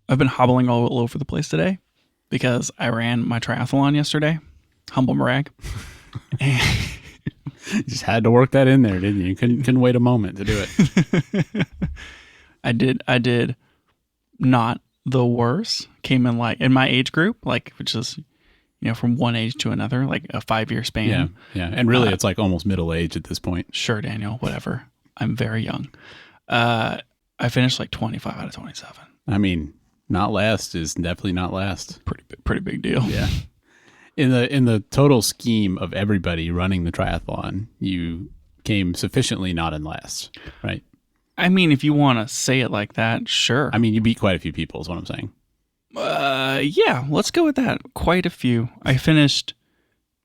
I've been hobbling all over the place today because I ran my triathlon yesterday. Humble brag. You just had to work that in there, didn't you? Couldn't wait a moment to do it. I did not the worst. Came in like in my age group, like which is from one age to another, like a 5-year span. Yeah. And really, it's like almost middle age at this point. Sure, Daniel. Whatever. I'm very young. I finished like 25 out of 27. I mean, not last is definitely not last. Pretty big deal. Yeah. In the total scheme of everybody running the triathlon, you came sufficiently not in last, right? I mean, if you want to say it like that, sure. I mean, you beat quite a few people is what I'm saying. Yeah, let's go with that. Quite a few. I finished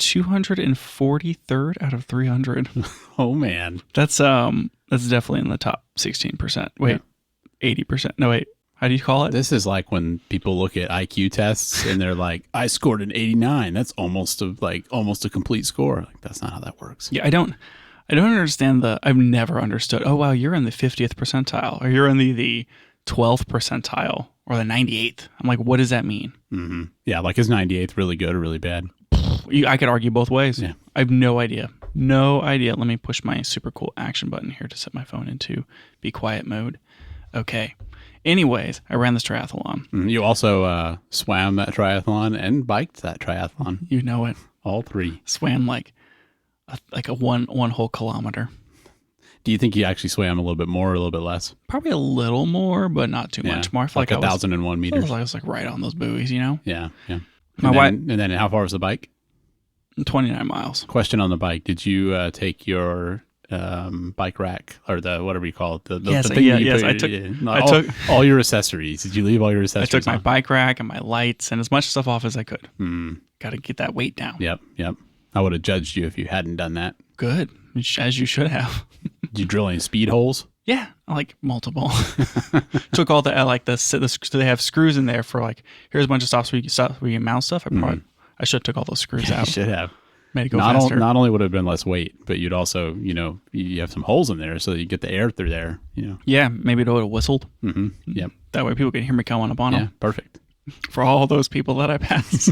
243rd out of 300. Oh man. That's definitely in the top 16%. Wait, yeah. 80%. No, wait. How do you call it? This is like when people look at IQ tests and they're like, I scored an 89. That's almost a complete score. Like, that's not how that works. Yeah, I don't understand I've never understood. Oh, wow, you're in the 50th percentile, or you're in the 12th percentile, or the 98th. I'm like, what does that mean? Mm-hmm. Yeah, like is 98th really good or really bad? I could argue both ways. Yeah. I have no idea. No idea. Let me push my super cool action button here to set my phone into be quiet mode. Okay. Anyways, I ran this triathlon. You also swam that triathlon and biked that triathlon. You know it. All three. Swam like a one whole kilometer. Do you think you actually swam a little bit more or a little bit less? Probably a little more, but not too much more. I feel like 1,001 meters. I was like right on those buoys, Yeah. And then how far was the bike? 29 miles. Question on the bike. Did you take your bike rack or the whatever you call it? I took all your accessories. Did you leave all your accessories? I took my bike rack and my lights and as much stuff off as I could. Got to get that weight down. Yep. I would have judged you if you hadn't done that. Good, as you should have. Did you drill any speed holes? Yeah, like multiple. Took all the they have screws in there for like here's a bunch of stops where you can mount stuff. I should have took all those screws out. You should have. Made it go faster. Not only would it have been less weight, but you'd also, you have some holes in there so that you get the air through there, Yeah, maybe it would have whistled. Mm-hmm. Yep. That way people can hear me coming up on them. Yeah, perfect. For all those people that I pass.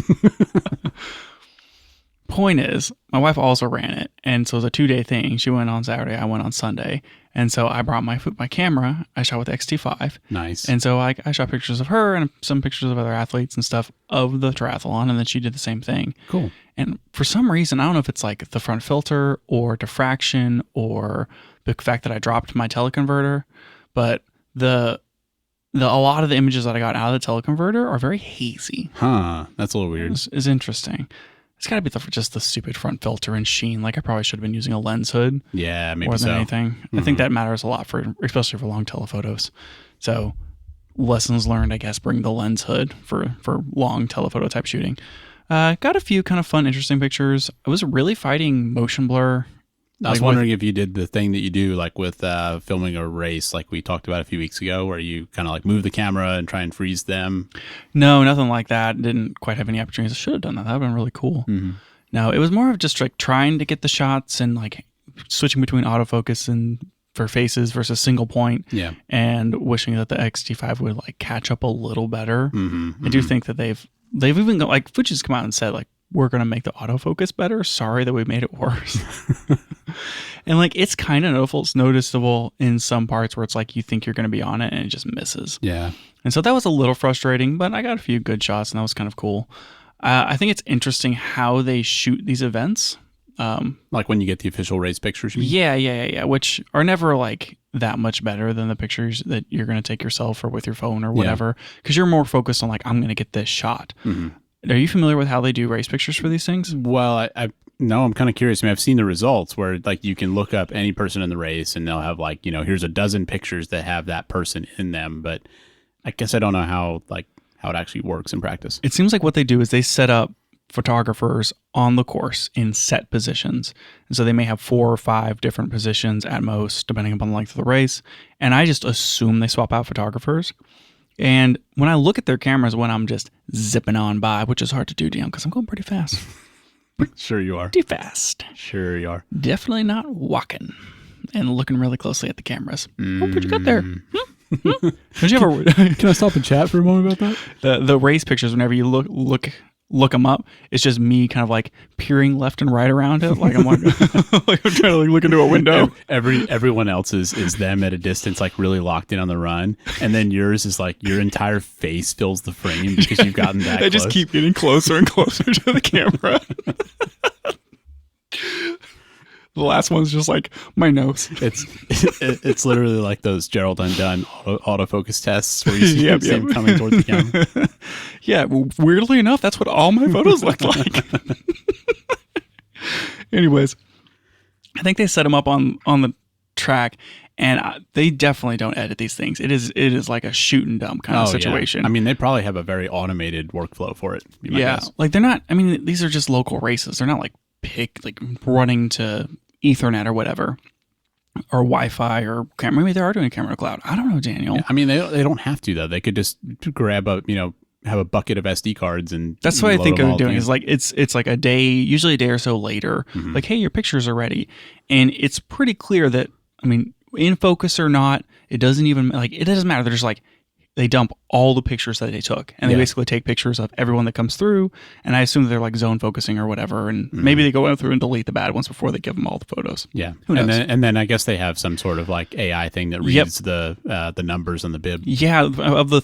Point is, my wife also ran it, and so it was a 2-day thing. She went on Saturday, I went on Sunday, and so I brought my camera. I shot with the XT5. Nice. And so I shot pictures of her and some pictures of other athletes and stuff of the triathlon, and then she did the same thing. Cool. And for some reason, I don't know if it's like the front filter or diffraction or the fact that I dropped my teleconverter, but a lot of the images that I got out of the teleconverter are very hazy. Huh. That's a little weird. It's interesting. It's got to be just the stupid front filter and sheen. Like I probably should have been using a lens hood. Yeah, maybe more than so. anything. Mm-hmm. I think that matters a lot especially for long telephotos. So lessons learned, I guess, bring the lens hood for long telephoto type shooting. Got a few kind of fun, interesting pictures. I was really fighting motion blur. I was wondering if you did the thing that you do like with filming a race like we talked about a few weeks ago where you kind of like move the camera and try and freeze them. No, nothing like that. Didn't quite have any opportunities. I should have done that. That would have been really cool. Mm-hmm. No, it was more of just like trying to get the shots and like switching between autofocus and for faces versus single point. Yeah. And wishing that the XT5 would like catch up a little better. Mm-hmm, I do think that they've even got like Fuji's come out and said like, we're going to make the autofocus better. Sorry that we made it worse. And like, it's kind of noticeable in some parts where it's like, you think you're going to be on it and it just misses. Yeah. And so that was a little frustrating, but I got a few good shots and that was kind of cool. I think it's interesting how they shoot these events. Like when you get the official race pictures? You mean? Yeah. Which are never like that much better than the pictures that you're going to take yourself or with your phone or whatever. Because you're more focused on like, I'm going to get this shot. Mm-hmm. Are you familiar with how they do race pictures for these things? Well, no, I'm kind of curious. I mean, I've seen the results where like you can look up any person in the race and they'll have like, here's a dozen pictures that have that person in them. But I guess I don't know how it actually works in practice. It seems like what they do is they set up photographers on the course in set positions. And so they may have 4 or 5 different positions at most, depending upon the length of the race. And I just assume they swap out photographers. And when I look at their cameras when I'm just zipping on by, which is hard to do, Dan, because I'm going pretty fast. Sure you are. Pretty fast. Sure you are. Definitely not walking and looking really closely at the cameras. Oh, what you got there? Don't you ever Can I stop and chat for a moment about that? the race pictures? Whenever you look them up, it's just me kind of like peering left and right around it, like I'm like, like I'm trying to like look into a window. Everyone else is them at a distance, like really locked in on the run, and then yours is like your entire face fills the frame because you've gotten that I close. just keep getting closer and closer to the camera. The last one's just like my nose. It's literally like those Gerald Undone autofocus tests where you see him coming towards the camera. Yeah, weirdly enough, that's what all my photos look like. Anyways, I think they set them up on the track, and they definitely don't edit these things. It is like a shoot and dump kind of situation. Yeah. I mean, they probably have a very automated workflow for it. Yeah, guess. like they're not. I mean, these are just local races. They're not like running to Ethernet or whatever, or Wi-Fi or camera. Maybe they are doing camera to cloud. I don't know, Daniel. Yeah, I mean, they don't have to though. They could just grab have a bucket of SD cards and that's what I think they're doing. Is like it's like a day, usually a day or so later. Mm-hmm. Like, hey, your pictures are ready, and it's pretty clear that, I mean, in focus or not, it doesn't matter. They're just like, they dump all the pictures that they took, and they basically take pictures of everyone that comes through. And I assume they're like zone focusing or whatever, and maybe they go through and delete the bad ones before they give them all the photos. Yeah, who knows? And then I guess they have some sort of like AI thing that reads the numbers on the bib. Yeah, of the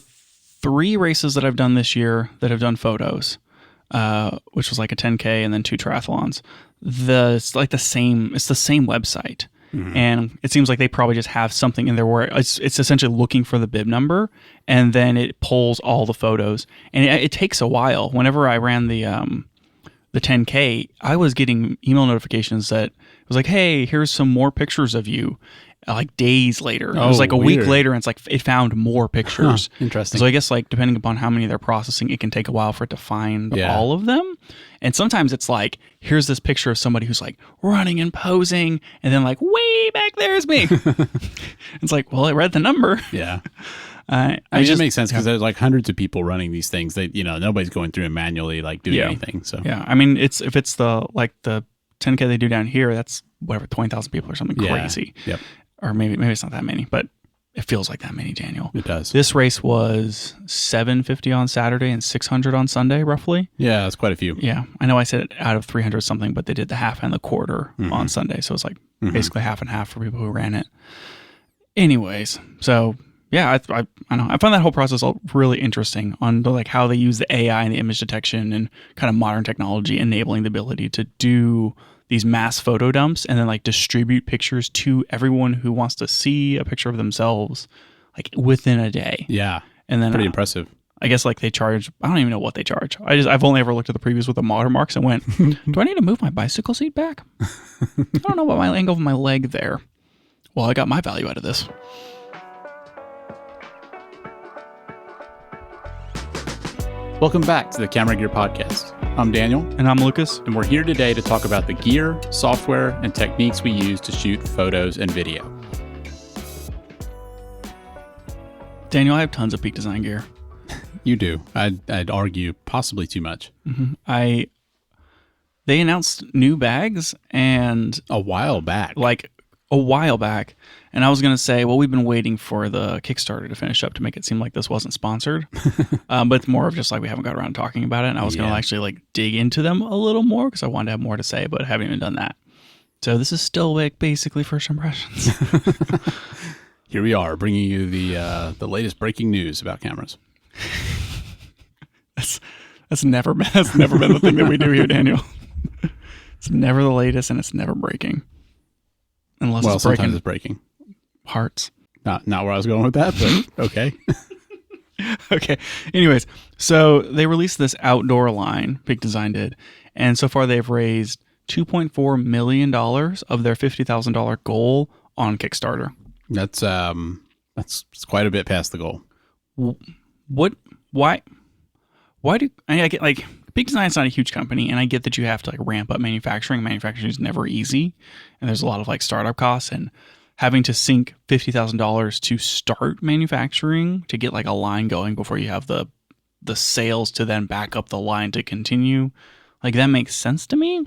3 races that I've done this year that have done photos, which was like a 10K and then 2 triathlons. It's the same website. Mm-hmm. And it seems like they probably just have something in there where it's essentially looking for the bib number, and then it pulls all the photos. And it takes a while. Whenever I ran the 10K, I was getting email notifications that it was like, hey, here's some more pictures of you. Like days later. It was like a week later, and it's like it found more pictures. Interesting. So I guess like depending upon how many they're processing, it can take a while for it to find all of them. And sometimes it's like, here's this picture of somebody who's like running and posing, and then like way back there is me. It's like, well, it read the number. Yeah. It just makes sense because there's like hundreds of people running these things. They, nobody's going through and manually like doing anything. So yeah, I mean, if it's the 10K they do down here, that's whatever 20,000 people or something crazy. Yep. Or maybe it's not that many, but it feels like that many, Daniel. It does. This race was 750 on Saturday and 600 on Sunday, roughly. Yeah, that's quite a few. Yeah. I know I said out of 300 something, but they did the half and the quarter on Sunday. So it's like basically half and half for people who ran it. Anyways, so yeah, I know. I find that whole process all really interesting on like how they use the AI and the image detection and kind of modern technology enabling the ability to do these mass photo dumps and then like distribute pictures to everyone who wants to see a picture of themselves like within a day. Yeah. And then pretty impressive. I guess like they charge, I don't even know what they charge. I've only ever looked at the previews with the watermarks and went, do I need to move my bicycle seat back? I don't know what my angle of my leg there. Well, I got my value out of this. Welcome back to the Camera Gear Podcast. I'm Daniel. And I'm Lucas. And we're here today to talk about the gear, software, and techniques we use to shoot photos and video. Daniel, I have tons of Peak Design gear. You do. I'd argue possibly too much. Mm-hmm. They announced new bags and a while back. And I was going to say, well, we've been waiting for the Kickstarter to finish up to make it seem like this wasn't sponsored. But it's more of just like we haven't got around to talking about it. And I was going to actually like dig into them a little more because I wanted to have more to say, but I haven't even done that. So this is still like basically first impressions. Here we are bringing you the latest breaking news about cameras. That's never been the thing that we do here, Daniel. It's never the latest and it's never breaking. Unless it's breaking. Sometimes it's breaking. Hearts. Not where I was going with that, but okay. Okay. Anyways, so they released this outdoor line, Peak Design did, and so far they've raised $2.4 million of their $50,000 goal on Kickstarter. That's quite a bit past the goal. Why do I get like Peak Design's not a huge company, and I get that you have to like ramp up manufacturing. Manufacturing is never easy, and there's a lot of like startup costs and having to sink $50,000 to start manufacturing to get like a line going before you have the sales to then back up the line to continue. Like that makes sense to me,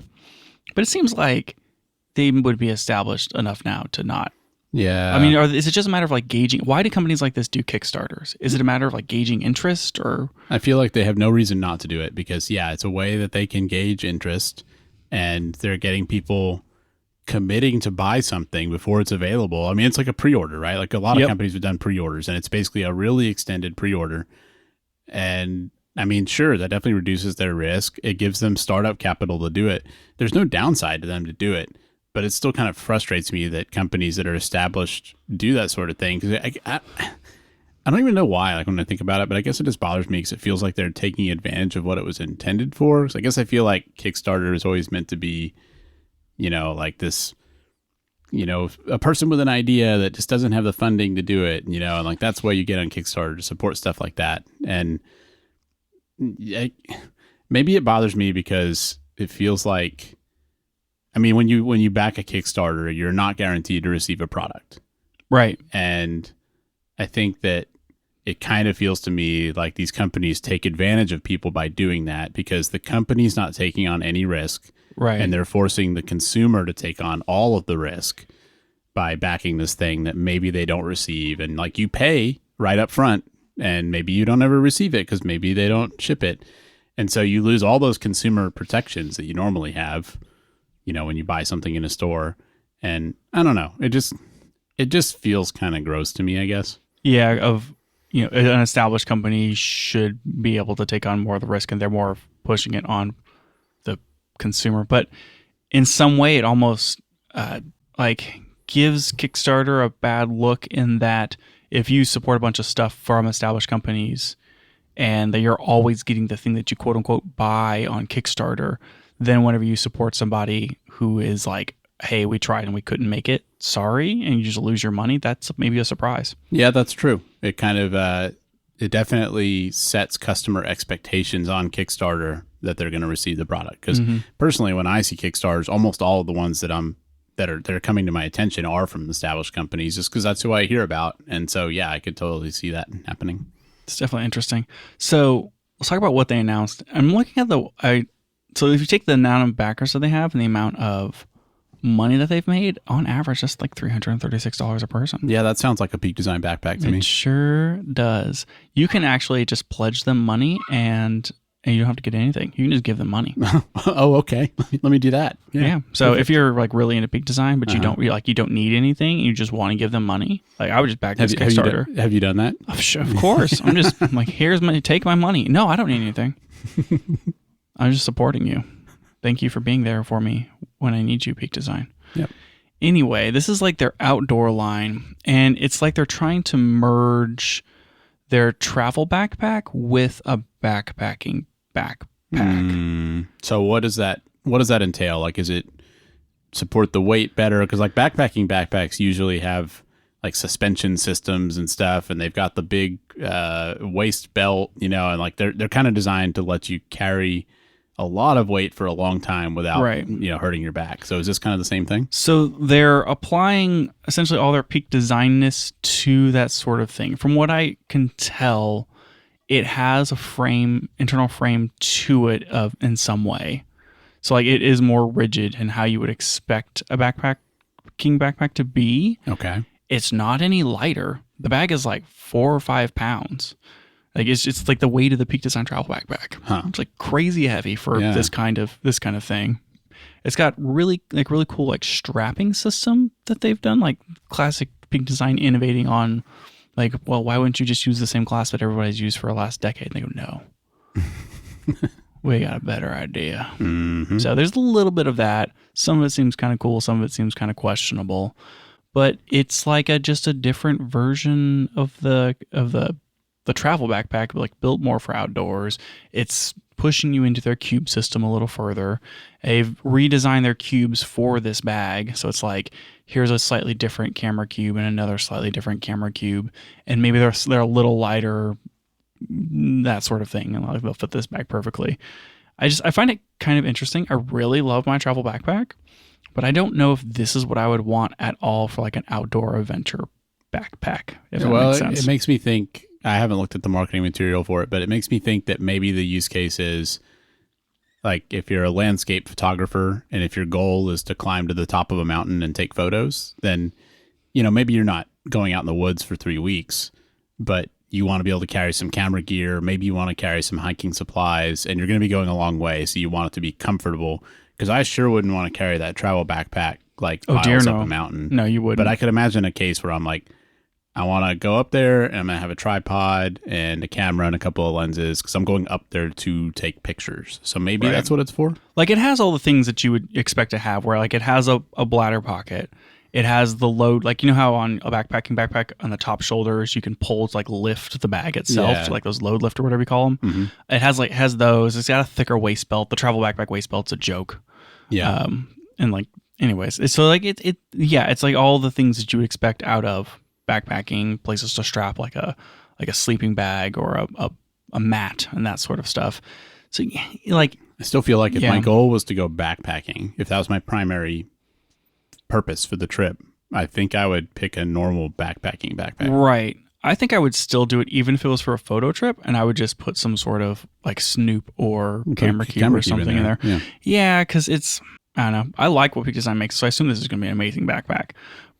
but it seems like they would be established enough now to not Yeah. I mean, is it just a matter of like gauging? Why do companies like this do Kickstarters? Is it a matter of like gauging interest, or? I feel like they have no reason not to do it because, yeah, it's a way that they can gauge interest and they're getting people committing to buy something before it's available. I mean, it's like a pre-order, right? Like a lot of companies have done pre-orders and it's basically a really extended pre-order. And I mean, sure, that definitely reduces their risk. It gives them startup capital to do it. There's no downside to them to do it, but it still kind of frustrates me that companies that are established do that sort of thing. Because I don't even know why, like when I think about it, but I guess it just bothers me because it feels like they're taking advantage of what it was intended for. So I guess I feel like Kickstarter is always meant to be, like this, a person with an idea that just doesn't have the funding to do it, and like that's why you get on Kickstarter to support stuff like that. And maybe it bothers me because it feels like, I mean, when you back a Kickstarter, you're not guaranteed to receive a product. Right. And I think that it kind of feels to me like these companies take advantage of people by doing that because the company's not taking on any risk. Right. And they're forcing the consumer to take on all of the risk by backing this thing that maybe they don't receive. And like you pay right up front and maybe you don't ever receive it because maybe they don't ship it. And so you lose all those consumer protections that you normally have, when you buy something in a store. And I don't know. It just feels kind of gross to me, I guess. Yeah. An established company should be able to take on more of the risk and they're more pushing it on the consumer. But in some way, it almost gives Kickstarter a bad look in that if you support a bunch of stuff from established companies and that you're always getting the thing that you quote unquote buy on Kickstarter, then whenever you support somebody who is like, hey, we tried and we couldn't make it, sorry, and you just lose your money, that's maybe a surprise. Yeah, that's true. It kind of, it definitely sets customer expectations on Kickstarter that they're going to receive the product. Because personally, when I see Kickstarters, almost all of the ones that are coming to my attention are from established companies, just because that's who I hear about. And so, yeah, I could totally see that happening. It's definitely interesting. So let's talk about what they announced. I'm looking at so if you take the amount of backers that they have and the amount of money that they've made, on average, that's like $336 a person. Yeah, that sounds like a Peak Design backpack to me. It sure does. You can actually just pledge them money and you don't have to get anything. You can just give them money. Oh, okay. Let me do that. Yeah. So perfect. If you're like really into Peak Design, but you don't need anything, you just want to give them money. Like I would just back this Kickstarter. Have you done that? Of course. I'm just like, take my money. No, I don't need anything. I'm just supporting you. Thank you for being there for me when I need you, Peak Design. Yep. Anyway, this is like their outdoor line, and it's like they're trying to merge their travel backpack with a backpacking backpack. So what does that entail? Like, is it support the weight better? Because like backpacking backpacks usually have like suspension systems and stuff, and they've got the big waist belt, and like they're kind of designed to let you carry a lot of weight for a long time without hurting your back. So is this kind of the same thing? So they're applying essentially all their Peak Designness to that sort of thing. From what I can tell, it has a internal frame to it in some way. So like it is more rigid in how you would expect a backpack to be. Okay. It's not any lighter. The bag is like 4 or 5 pounds. Like it's like the weight of the Peak Design travel backpack. It's like crazy heavy for this kind of thing. It's got really cool like strapping system that they've done, like classic Peak Design innovating on like, well, why wouldn't you just use the same clasp that everybody's used for the last decade? And they go, no. We got a better idea. Mm-hmm. So there's a little bit of that. Some of it seems kind of cool. Some of it seems kind of questionable. But it's like just a different version of the travel backpack, like built more for outdoors. It's pushing you into their cube system a little further. They've redesigned their cubes for this bag. So it's like, here's a slightly different camera cube and another slightly different camera cube. And maybe they're a little lighter, that sort of thing. And they'll fit this bag perfectly. I find it kind of interesting. I really love my travel backpack, but I don't know if this is what I would want at all for like an outdoor adventure backpack. If that makes sense. It makes me think, I haven't looked at the marketing material for it, but it makes me think that maybe the use case is like if you're a landscape photographer and if your goal is to climb to the top of a mountain and take photos, then maybe you're not going out in the woods for 3 weeks, but you want to be able to carry some camera gear. Maybe you want to carry some hiking supplies, and you're going to be going a long way, so you want it to be comfortable. Because I sure wouldn't want to carry that travel backpack like miles up a mountain. No, you wouldn't. But I could imagine a case where I'm like, I want to go up there, and I'm going to have a tripod and a camera and a couple of lenses because I'm going up there to take pictures. So maybe that's what it's for. Like, it has all the things that you would expect to have, where like it has a bladder pocket. It has the load, like, you know how on a backpack on the top shoulders, you can pull to like lift the bag itself, to like those load lift or whatever you call them. Mm-hmm. It has those. It's got a thicker waist belt. The travel backpack waist belt's a joke. Yeah. And like, anyways, so like it's like all the things that you would expect out of backpacking, places to strap like a sleeping bag or a mat and that sort of stuff. So like, I still feel like if my goal was to go backpacking, if that was my primary purpose for the trip, I think I would pick a normal backpacking backpack. Right. I think I would still do it even if it was for a photo trip, and I would just put some sort of like snoop or camera cube or something in there. Yeah, because I don't know. I like what Peak Design makes, so I assume this is going to be an amazing backpack.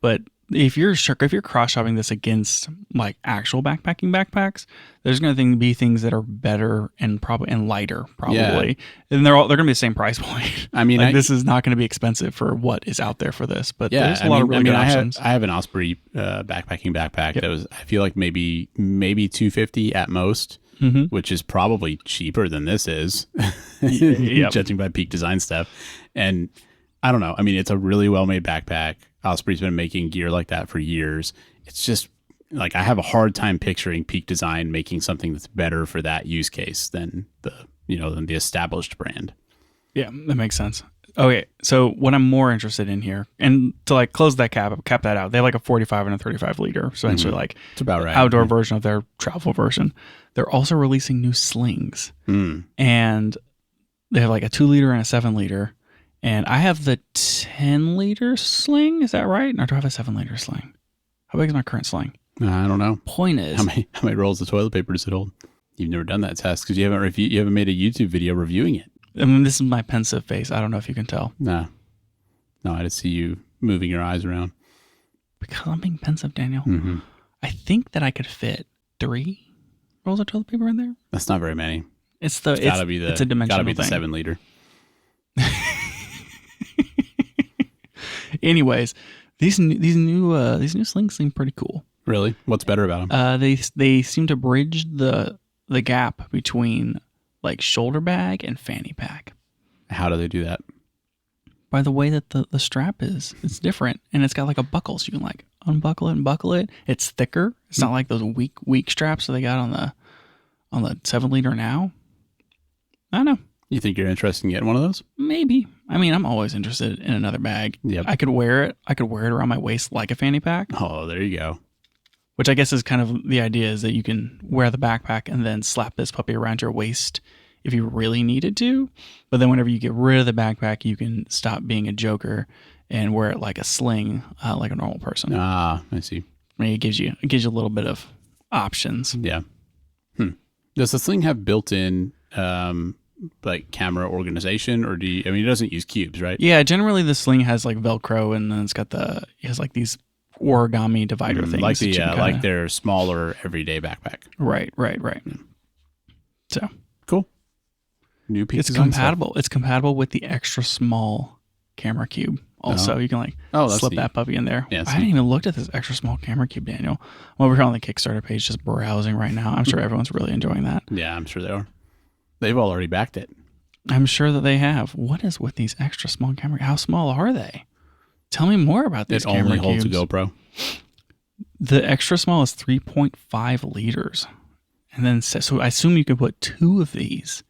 But if you're cross-shopping this against like actual backpacking backpacks, there's going to be things that are better and lighter, probably. And they're going to be the same price point. I mean, this is not going to be expensive for what is out there for this, but there's a lot of really good options. I have an Osprey backpacking backpack that was, I feel like maybe $250 at most, which is probably cheaper than this is, judging by Peak Design stuff. And I don't know. I mean, it's a really well-made backpack. Osprey's been making gear like that for years. It's just like I have a hard time picturing Peak Design making something that's better for that use case than the established brand. Yeah, that makes sense. Okay, so what I'm more interested in here, and to like close that cap that out, they have like a 45 and a 35 liter, so essentially like it's about right. Outdoor version of their travel version. They're also releasing new slings, and they have like a 2 liter and a 7 liter. And I have the 10 liter sling. Is that right? Or do I have a 7 liter sling? How big is my current sling? I don't know. Point is, how many rolls of toilet paper does it hold? You've never done that test because you haven't made a YouTube video reviewing it. I mean, this is my pensive face. I don't know if you can tell. No, I just see you moving your eyes around. Because I'm being pensive, Daniel. Mm-hmm. I think that I could fit 3 rolls of toilet paper in there. That's not very many. It's a dimensional thing. Gotta be the 7 liter. Anyways, these new slings seem pretty cool. Really? What's better about them? They seem to bridge the gap between like shoulder bag and fanny pack. How do they do that? By the way that the strap is. It's different, and it's got like a buckle, so you can like unbuckle it and buckle it. It's thicker. It's not like those weak straps that they got on the 7 liter now. I don't know. You think you're interested in getting one of those? Maybe. I mean, I'm always interested in another bag. Yep. I could wear it around my waist like a fanny pack. Oh, there you go. Which I guess is kind of the idea, is that you can wear the backpack and then slap this puppy around your waist if you really needed to. But then whenever you get rid of the backpack, you can stop being a joker and wear it like a sling, like a normal person. Ah, I see. I mean, it gives you a little bit of options. Yeah. Does the sling have built-in like camera organization, or it doesn't use cubes, right? Yeah, generally the sling has like Velcro, and then it has like these origami divider things. Like their smaller everyday backpack. Right. So cool. New Peak It's compatible. Stuff. It's compatible with the extra small camera cube. Also, you can like slip that puppy in there. Yeah, I haven't even looked at this extra small camera cube, Daniel. I'm over here on the Kickstarter page just browsing right now. I'm sure everyone's really enjoying that. Yeah, I'm sure they are. They've already backed it. I'm sure that they have. What is with these extra small camera? How small are they? Tell me more about these camera cubes. It only holds a GoPro. The extra small is 3.5 liters. And then, so I assume you could put 2 of these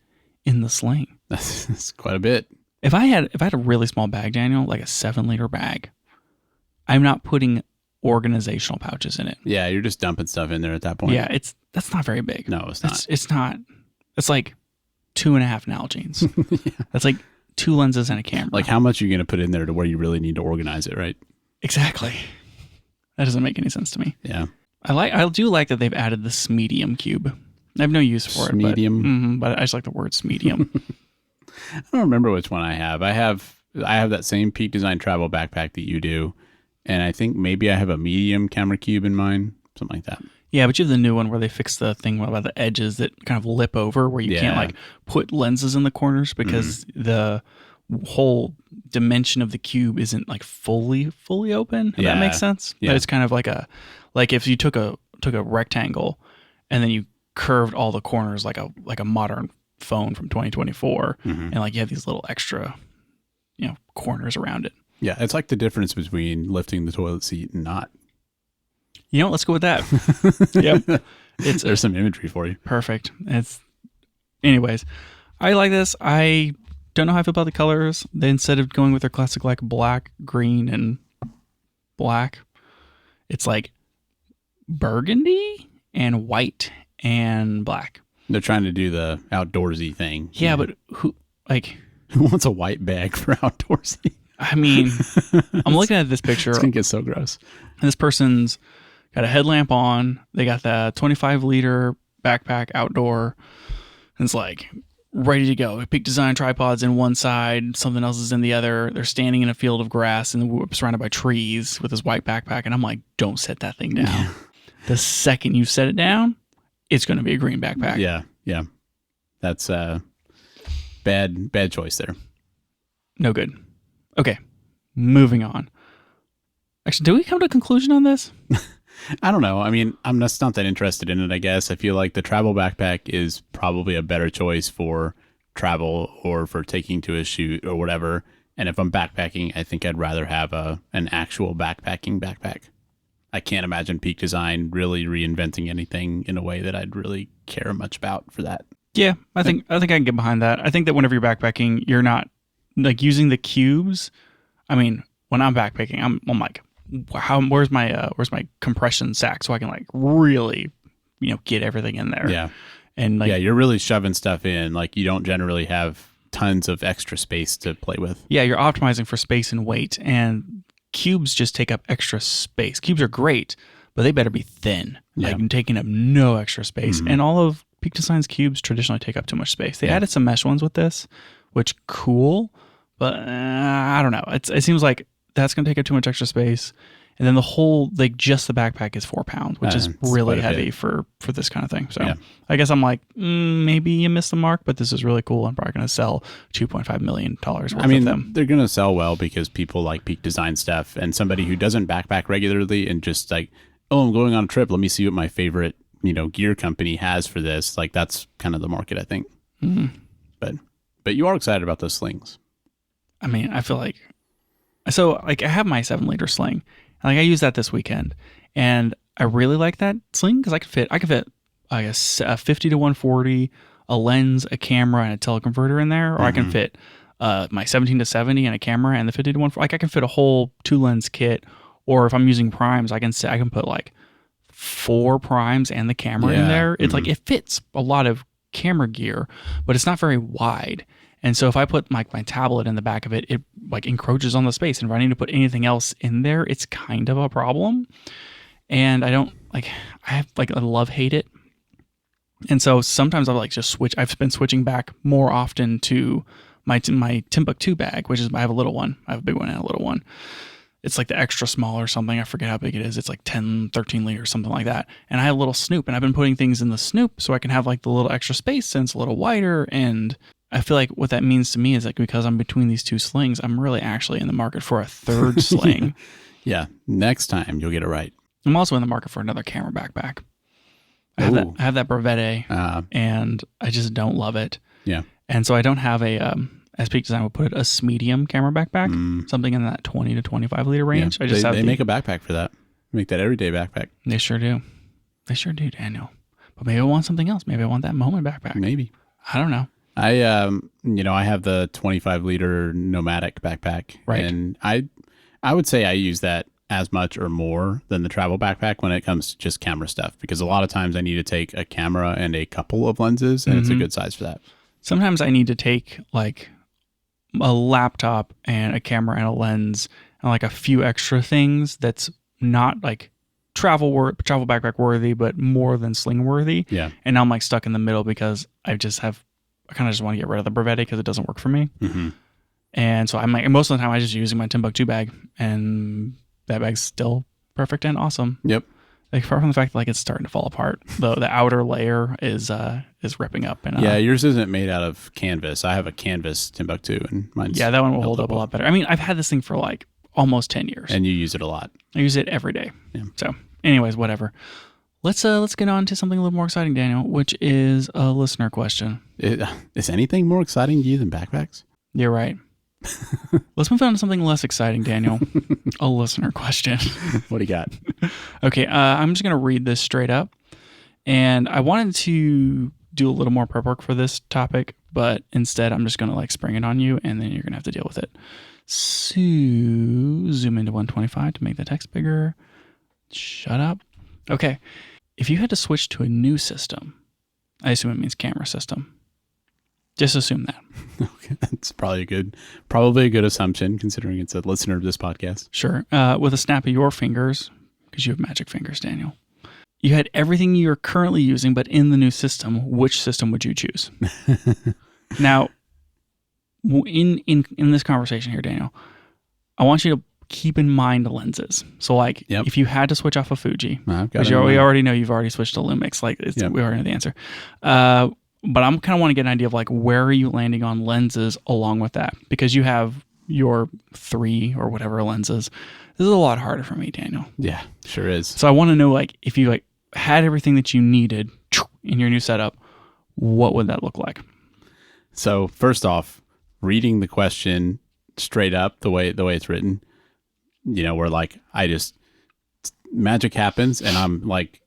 in the sling. That's quite a bit. If I had a really small bag, Daniel, like a 7 liter bag, I'm not putting organizational pouches in it. Yeah, you're just dumping stuff in there at that point. Yeah, that's not very big. No, it's not. It's not. It's like 2.5 Nalgene's. Yeah. That's like 2 lenses and a camera. Like, how much are you going to put in there to where you really need to organize it, right? Exactly. That doesn't make any sense to me. Yeah. I do like that they've added this medium cube. I have no use for it. But I just like the word medium. I don't remember which one I have. I have that same Peak Design travel backpack that you do, And I think maybe I have a medium camera cube in mine, something like that. Yeah, but you have the new one where they fix the thing about the edges that kind of lip over, where you can't like put lenses in the corners because the whole dimension of the cube isn't like fully open. If that makes sense. Yeah. But it's kind of like if you took a rectangle and then you curved all the corners like a modern phone from 2024, and like you have these little extra, corners around it. Yeah, it's like the difference between lifting the toilet seat and not. Let's go with that. Yep. There's some imagery for you. Perfect. Anyways, I like this. I don't know how I feel about the colors. They, instead of going with their classic like black, green, and black, it's like burgundy and white and black. They're trying to do the outdoorsy thing. Yeah, but who wants a white bag for outdoorsy? I mean, I'm looking at this picture. It's going to get so gross. And this person's got a headlamp on. They got the 25-liter backpack outdoor. And it's like ready to go. Peak Design tripods in one side, something else is in the other. They're standing in a field of grass and surrounded by trees with this white backpack. And I'm like, don't set that thing down. The second you set it down, it's going to be a green backpack. Yeah. That's bad choice there. No good. Okay, moving on. Actually, did we come to a conclusion on this? I don't know. I mean, I'm just not that interested in it, I guess. I feel like the travel backpack is probably a better choice for travel or for taking to a shoot or whatever. And if I'm backpacking, I think I'd rather have an actual backpacking backpack. I can't imagine Peak Design really reinventing anything in a way that I'd really care much about for that. Yeah, I think I can get behind that. I think that whenever you're backpacking, you're not like using the cubes. I mean, when I'm backpacking, I'm like, where's my compression sack so I can like really, get everything in there. Yeah. And like, you're really shoving stuff in. Like you don't generally have tons of extra space to play with. Yeah, you're optimizing for space and weight, and cubes just take up extra space. Cubes are great, but they better be thin, like taking up no extra space. And all of Peak Design's cubes traditionally take up too much space. They added some mesh ones with this, which cool, but I don't know. It seems like that's going to take up too much extra space. And then the whole, like just the backpack is 4 pounds, which is really heavy for this kind of thing. So I guess I'm like, maybe you missed the mark, but this is really cool. I'm probably going to sell $2.5 million worth of them. They're going to sell well because people like Peak Design stuff, and somebody who doesn't backpack regularly and just like, oh, I'm going on a trip. Let me see what my favorite, gear company has for this. Like that's kind of the market, I think. Mm-hmm. But you are excited about those slings. I mean, I feel like, so like I have my 7-liter sling. Like I used that this weekend, and I really like that sling because I could fit I guess a 50 to 140, a lens, a camera, and a teleconverter in there, or I can fit my 17 to 70 and a camera and the 50 to 140. Like I can fit a whole 2-lens kit, or if I'm using primes, I can put like 4 primes and the camera in there. It's like it fits a lot of camera gear, but it's not very wide. And so if I put my tablet in the back of it, it like encroaches on the space. And if I need to put anything else in there, it's kind of a problem. And I don't like, I love-hate it. And so sometimes I'll like just switch. I've been switching back more often to my Timbuktu bag, which is, I have a little one. I have a big one and a little one. It's like the extra small or something. I forget how big it is. It's like 10, 13 liters, something like that. And I have a little Snoop, and I've been putting things in the Snoop so I can have like the little extra space and it's a little wider. And I feel like what that means to me is like, because I'm between these 2 slings, I'm really actually in the market for a 3rd sling. Yeah. Next time you'll get it right. I'm also in the market for another camera backpack. I have that Brevette, and I just don't love it. Yeah. And so I don't have as Peak Design would put it, a medium camera backpack, something in that 20 to 25 liter range. Yeah. They make a backpack for that. Make that everyday backpack. They sure do. They sure do, Daniel. But maybe I want something else. Maybe I want that Moment backpack. Maybe. I don't know. I have the 25 liter nomadic backpack, right? And I would say I use that as much or more than the travel backpack when it comes to just camera stuff, because a lot of times I need to take a camera and a couple of lenses, and it's a good size for that. Sometimes I need to take like a laptop and a camera and a lens and like a few extra things that's not like travel backpack worthy, but more than sling worthy. Yeah. And now I'm like stuck in the middle because I kind of just want to get rid of the Brevette because it doesn't work for me. Mm-hmm. And so I'm like, most of the time I just using my Timbuktu bag, and that bag's still perfect and awesome. Yep. Like, apart from the fact that like it's starting to fall apart, the outer layer is ripping up. And Yeah, yours isn't made out of canvas. I have a canvas Timbuktu, and mine's yeah, that one will held hold up a lot better. I mean, I've had this thing for like almost 10 years, and you use it a lot. I use it every day. Yeah. So, anyways, whatever. Let's get on to something a little more exciting, Daniel, which is a listener question. Is anything more exciting to you than backpacks? You're right. Let's move on to something less exciting, Daniel. A listener question. What do you got? Okay, I'm just going to read this straight up. And I wanted to do a little more prep work for this topic, but instead I'm just going to like spring it on you, and then you're going to have to deal with it. So, zoom into 125 to make the text bigger. Shut up. Okay. If you had to switch to a new system, I assume it means camera system. Just assume that. Okay, that's probably a good assumption, considering it's a listener of this podcast. Sure. With a snap of your fingers, because you have magic fingers, Daniel. You had everything you're currently using, but in the new system, which system would you choose? Now, in this conversation here, Daniel, I want you to keep in mind lenses. So, like, if you had to switch off a Fuji, because we already know you've already switched to Lumix, like, we already know the answer. But I'm kind of want to get an idea of like where are you landing on lenses along with that, because you have your 3 or whatever lenses. This is a lot harder for me, Daniel. Yeah, sure is. So I want to know, like, if you like had everything that you needed in your new setup, what would that look like? So first off, reading the question straight up the way it's written, where like magic happens and I'm like,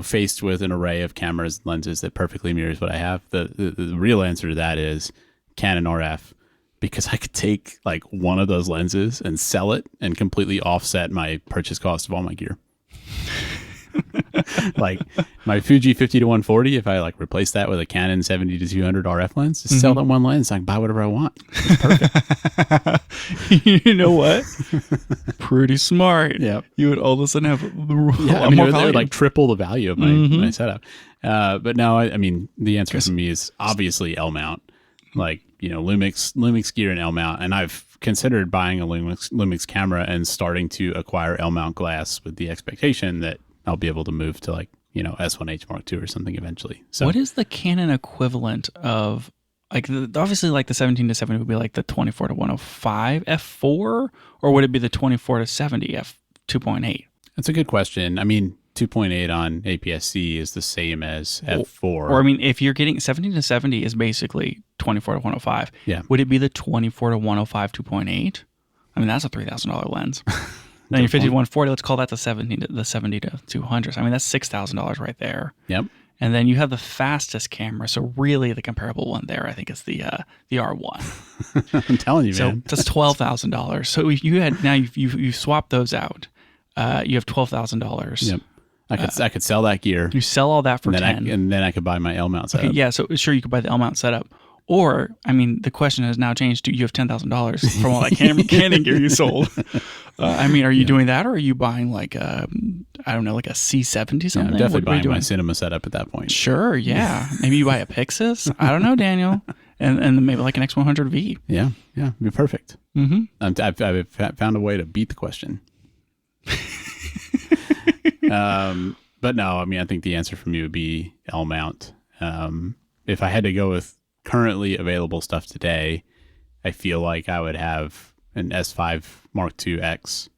faced with an array of cameras and lenses that perfectly mirrors what I have. The real answer to that is Canon RF, because I could take like one of those lenses and sell it and completely offset my purchase cost of all my gear. Like my Fuji 50-140, if I like replace that with a Canon 70-200 RF lens, just sell that one lens, I can buy whatever I want. It's perfect. You know what? Pretty smart. Yeah. You would all of a sudden have more it value. would like triple the value of my setup. But no, I mean, the answer for me is obviously L mount. Like, Lumix gear and L mount. And I've considered buying a Lumix camera and starting to acquire L mount glass with the expectation that I'll be able to move to like, S1H Mark II or something eventually. So what is the Canon equivalent of like obviously like the 17-70 would be like the 24-105 f4, or would it be the 24-70 f2.8? That's a good question. I mean, 2.8 on APS-C is the same as f4. Or I mean, if you're getting 17-70 is basically 24-105. Yeah. Would it be the 24-105 2.8? I mean, that's a $3,000 lens. Then your 50-140, let's call that the 70-200. I mean, that's $6,000 right there. Yep. And then you have the fastest camera. So really the comparable one there, I think, is the R1. I'm telling you, man. So that's $12,000. So if you had, now you swap those out, you have $12,000. Yep. I could sell that gear. You sell all that for 10. And then I could buy my L mount setup. Okay, yeah, so sure, you could buy the L mount setup. Or, I mean, the question has now changed to you have $10,000 from all that Canon gear you sold. I mean, are you doing that, or are you buying like a, I don't know, like a C70 something? Yeah, I'm definitely buying my cinema setup at that point. Sure, yeah. Maybe you buy a Pixis. I don't know, Daniel. And maybe like an X100V. Yeah, it'd be perfect. Mm-hmm. I've found a way to beat the question. But no, I mean, I think the answer from you would be L mount. If I had to go with currently available stuff today, I feel like I would have an S5 Mark II X,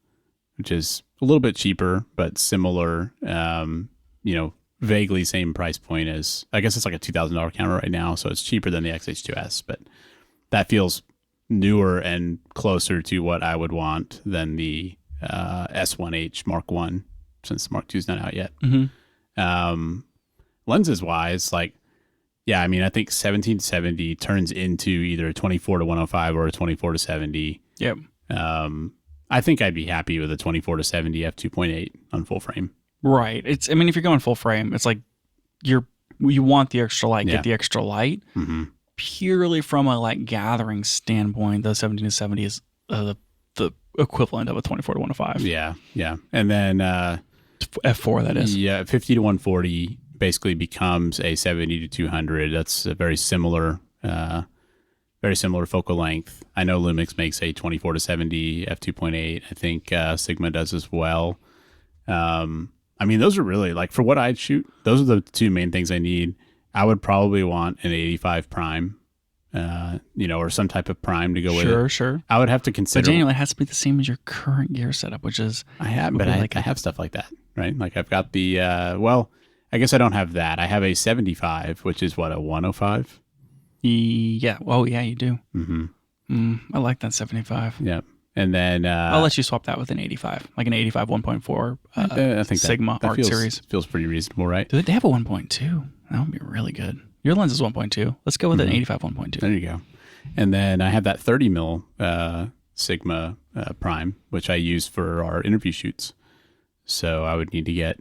which is a little bit cheaper, but similar, vaguely same price point as, I guess it's like a $2,000 camera right now. So it's cheaper than the XH2S, but that feels newer and closer to what I would want than the S1H Mark I, since Mark II is not out yet. Mm-hmm. Lenses wise, like, yeah, I mean, I think 17-70 turns into either a 24-105 or a 24-70. Yep. I think I'd be happy with a 24-70 f2.8 on full frame. Right. I mean, if you're going full frame, it's like you want the extra light, get the extra light. Mm-hmm. Purely from a like gathering standpoint, the 17-70 is the equivalent of a 24-105. Yeah. And then f4, that is. Yeah, 50-140 basically becomes a 70-200. That's a very similar very similar focal length. I know Lumix makes a 24 to 70 f2.8. I think Sigma does as well. I mean, those are really, like, for what I'd shoot, those are the two main things I need. I would probably want an 85 prime, or some type of prime to go with it. Sure. I would have to consider. But Daniel, it has to be the same as your current gear setup, which is I have stuff like that, right? Like I've got the I guess I don't have that. I have a 75, which is what, a 105. Yeah. Oh, yeah, you do. Mm-hmm. I like that 75. Yeah. And then I'll let you swap that with an 85, like an 85 1.4 I think Sigma that Art Series. Feels pretty reasonable, right? They have a 1.2. That would be really good. Your lens is 1.2. Let's go with an 85 1.2. There you go. And then I have that 30 mil Sigma Prime, which I use for our interview shoots. So I would need to get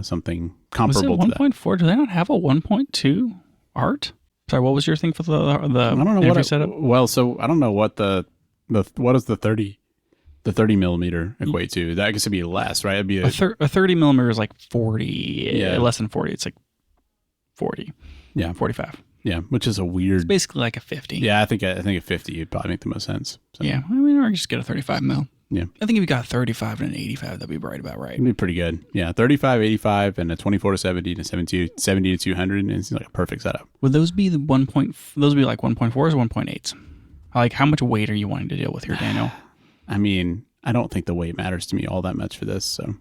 something comparable to that. 1.4? Do they not have a 1.2 Art? Sorry, what was your thing for the I don't know interview setup? Well, so I don't know what what does the 30 millimeter equate to? That I guess it'd be less, right? It'd be a 30 millimeter is like 40. Yeah. Less than 40. It's like 40. Yeah. 45. Yeah, which is a weird. It's basically like a 50. Yeah, I think a 50 would probably make the most sense. So. Yeah, I mean, or just get a 35 mil. Yeah. I think if you got a 35 and an 85, that'd be right about right. It'd be pretty good. Yeah, 35, 85, and a 24 to 70 to 70 to 200, and it's like a perfect setup. Would those be the those be like 1.4s or 1.8s? Like, how much weight are you wanting to deal with here, Daniel? I mean, I don't think the weight matters to me all that much for this, so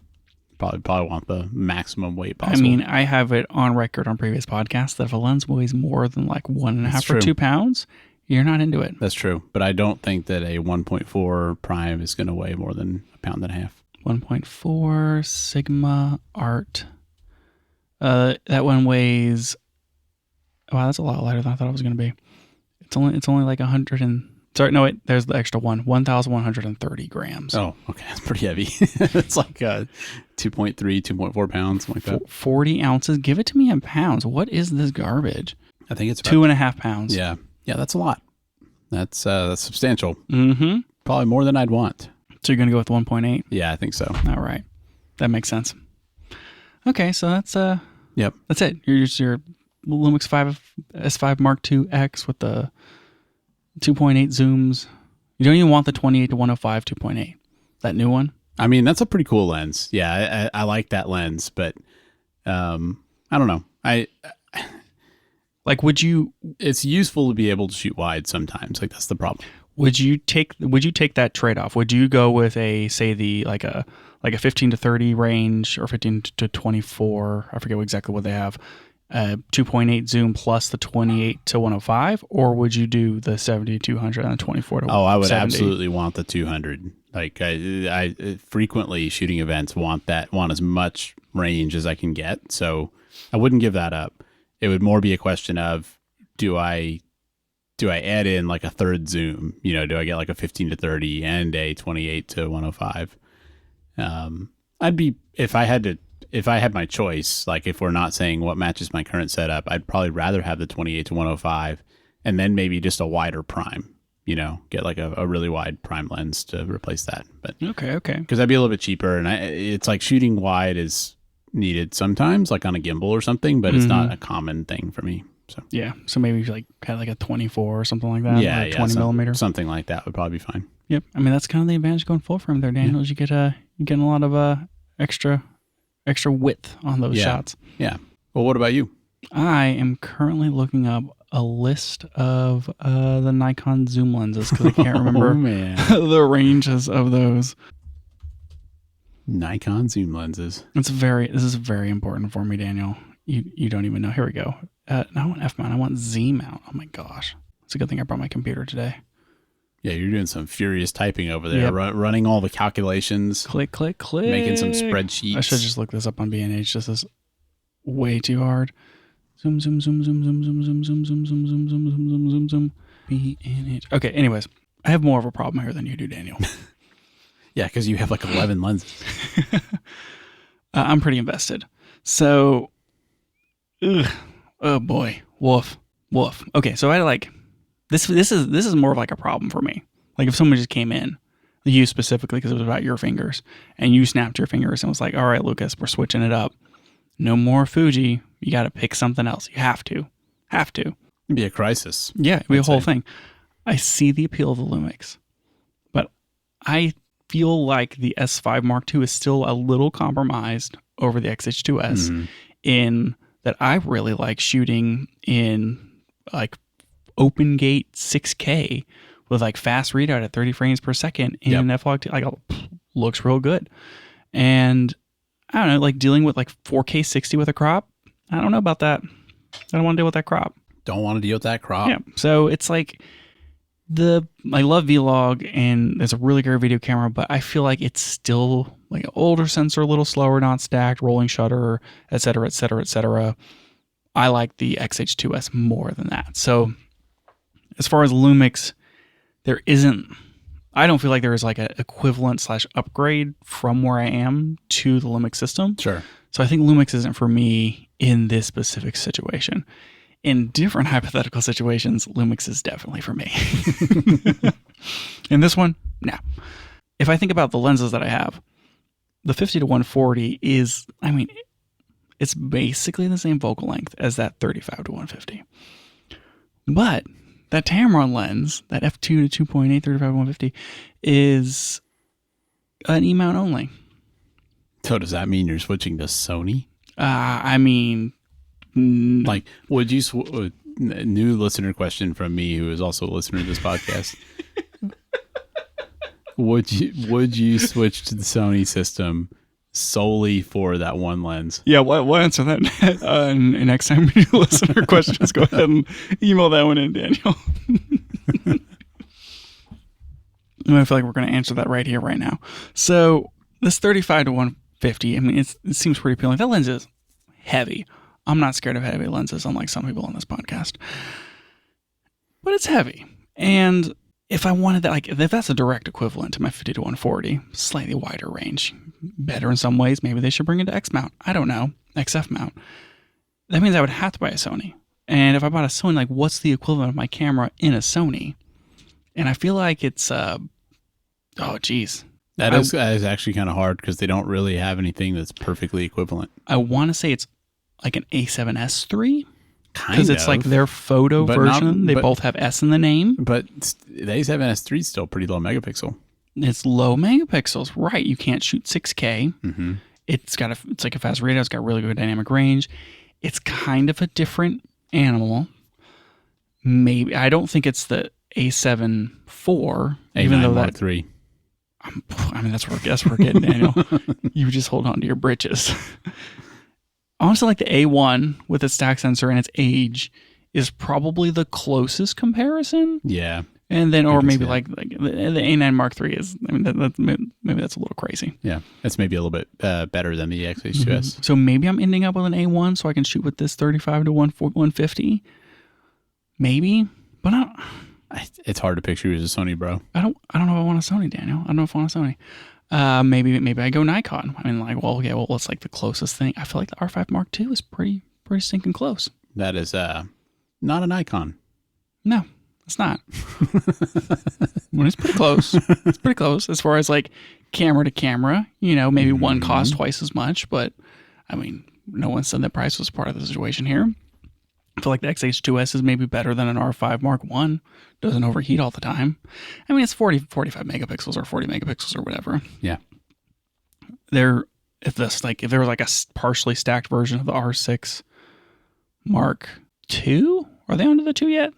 probably want the maximum weight possible. I mean, I have it on record on previous podcasts that if a lens weighs more than like 1.5 or 2 pounds, you're not into it. That's true, but I don't think that a 1.4 prime is going to weigh more than 1.5 pounds. 1.4 Sigma Art. That one weighs. Wow, that's a lot lighter than I thought it was going to be. It's only like 100 and. Sorry, no, wait. There's the extra one. 1,130 grams. Oh, okay, that's pretty heavy. It's like 2.3, 2.4 pounds, something like that. 40 ounces. Give it to me in pounds. What is this garbage? I think it's 2.5 pounds. Yeah, that's a lot. That's substantial. Mm-hmm. Probably more than I'd want. So you're gonna go with 1.8? Yeah, I think so. All right, that makes sense. Okay, so that's Yep. That's it. Your Lumix 5 S5 Mark II X with the 2.8 zooms. You don't even want the 28 to 105 2.8. That new one. I mean, that's a pretty cool lens. Yeah, I like that lens, but I don't know. Would you? It's useful to be able to shoot wide sometimes. Like, that's the problem. Would you take that trade off? Would you go with a 15 to 30 range or 15 to 24? I forget exactly what they have. 2.8 zoom plus the 28 to 105, or would you do the 70 to 200 and the 24 to 170? I would absolutely want the 200. Like, I frequently shooting events want as much range as I can get. So I wouldn't give that up. It would more be a question of, do I add in like a third zoom? Do I get like a 15 to 30 and a 28 to 105? If I had my choice, like if we're not saying what matches my current setup, I'd probably rather have the 28 to 105 and then maybe just a wider prime, get like a really wide prime lens to replace that. But okay. Because that'd be a little bit cheaper. And it's like shooting wide is needed sometimes, like on a gimbal or something, but it's not a common thing for me. So yeah. So maybe if you had like a 24 or something like that. Yeah. Or 20 millimeter. Something like that would probably be fine. Yep. I mean, that's kind of the advantage going full frame there, Daniel, is you get a lot of extra width on those shots. Yeah. Well, what about you? I am currently looking up a list of the Nikon zoom lenses because I can't remember the ranges of those. Nikon zoom lenses. This is very important for me, Daniel. You don't even know. Here we go. I don't want F mount. I want Z mount. Oh my gosh. It's a good thing I brought my computer today. Yeah, you're doing some furious typing over there, running all the calculations. Click, click, click. Making some spreadsheets. I should just look this up on B&H. This is way too hard. Zoom, zoom, zoom, zoom, zoom, zoom, zoom, zoom, zoom, zoom, zoom, zoom, zoom, zoom, zoom, zoom. B&H. Okay, anyways. I have more of a problem here than you do, Daniel. Yeah, because you have like 11 lenses. I'm pretty invested. So, oh boy. Woof. Okay, so I like... This is more of like a problem for me. Like if someone just came in, you specifically because it was about your fingers, and you snapped your fingers and was like, all right, Lucas, we're switching it up. No more Fuji. You got to pick something else. You have to. It'd be a crisis. Yeah, it'd be a whole thing. I see the appeal of the Lumix, but I feel like the S5 Mark II is still a little compromised over the XH2S in that I really like shooting in like open gate 6K with like fast readout at 30 frames per second in F-Log 2. Like, looks real good. And I don't know, like dealing with like 4K 60 with a crop. I don't know about that. I don't want to deal with that crop. Don't want to deal with that crop. Yeah. So it's like I love Vlog and it's a really great video camera, but I feel like it's still like an older sensor, a little slower, not stacked, rolling shutter, et cetera, et cetera, et cetera. I like the XH2S more than that. So as far as Lumix, I don't feel like there is like an equivalent / upgrade from where I am to the Lumix system. Sure. So I think Lumix isn't for me in this specific situation. In different hypothetical situations, Lumix is definitely for me. In this one, no. If I think about the lenses that I have, the 50 to 140 is, I mean, it's basically the same focal length as that 35 to 150. But that Tamron lens, that f2 to 2.8, 35 to 150, is an E mount only. So does that mean you're switching to Sony? I mean, like, would you? New listener question from me, who is also a listener to this podcast. Would you switch to the Sony system solely for that one lens? Yeah, we'll answer that. And next time we do listener questions, go ahead and email that one in, Daniel. I feel like we're going to answer that right here, right now. So this 35 to 150, I mean, it seems pretty appealing. That lens is heavy. I'm not scared of heavy lenses, unlike some people on this podcast. But it's heavy. And if I wanted that, like, if that's a direct equivalent to my 50 to 140, slightly wider range, better in some ways, maybe they should bring it to X mount. I don't know. XF mount. That means I would have to buy a Sony. And if I bought a Sony, like, what's the equivalent of my camera in a Sony? And I feel like it's, oh, geez. That is actually kind of hard because they don't really have anything that's perfectly equivalent. I want to say it's like an A7S III. Kind because it's like their photo version. They both have S in the name. But the A7S III is still pretty low megapixel. It's low megapixels, right? You can't shoot 6K. Mm-hmm. It's like a fast readout. It's got really good dynamic range. It's kind of a different animal. Maybe I don't think it's the A7 IV, even though Mark III. I mean, that's where we're getting, Daniel. You just hold on to your britches. Honestly, like the A1 with its stack sensor and its age is probably the closest comparison. Yeah. And then, or maybe like the A9 Mark III is, I mean, maybe that's a little crazy. Yeah. That's maybe a little bit better than the XH2S. Mm-hmm. So maybe I'm ending up with an A1 so I can shoot with this 35 to 150. Maybe. But it's hard to picture you as a Sony, bro. I don't know if I want a Sony, Daniel. I don't know if I want a Sony. Maybe I go Nikon. I mean, like, well, okay, well, it's like the closest thing. I feel like the R5 Mark II is pretty stinking close. That is not a Nikon. No, it's not. Well, it's pretty close. It's pretty close as far as like camera to camera. You know, maybe one costs twice as much, but I mean, no one said that price was part of the situation here. I feel like the XH2S is maybe better than an R5 Mark I. Doesn't overheat all the time. I mean, it's 45 megapixels or 40 megapixels or whatever. Yeah. If there was like a partially stacked version of the R6 Mark II, are they onto the 2 yet?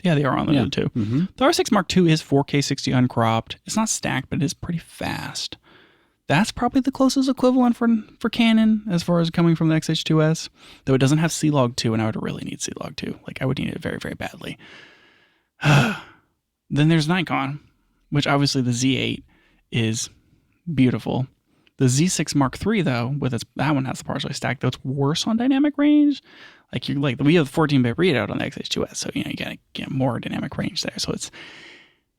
Yeah, they are on the 2. Mm-hmm. The R6 Mark II is 4K 60 uncropped. It's not stacked, but it is pretty fast. That's probably the closest equivalent for Canon as far as coming from the XH2S, though it doesn't have C-Log 2, and I would really need C-Log 2. Like, I would need it very, very badly. Then there's Nikon, which obviously the Z8 is beautiful. The Z6 Mark III, though, that one has the partially stacked, though it's worse on dynamic range. We have 14-bit readout on the XH2S, so you gotta get more dynamic range there. So it's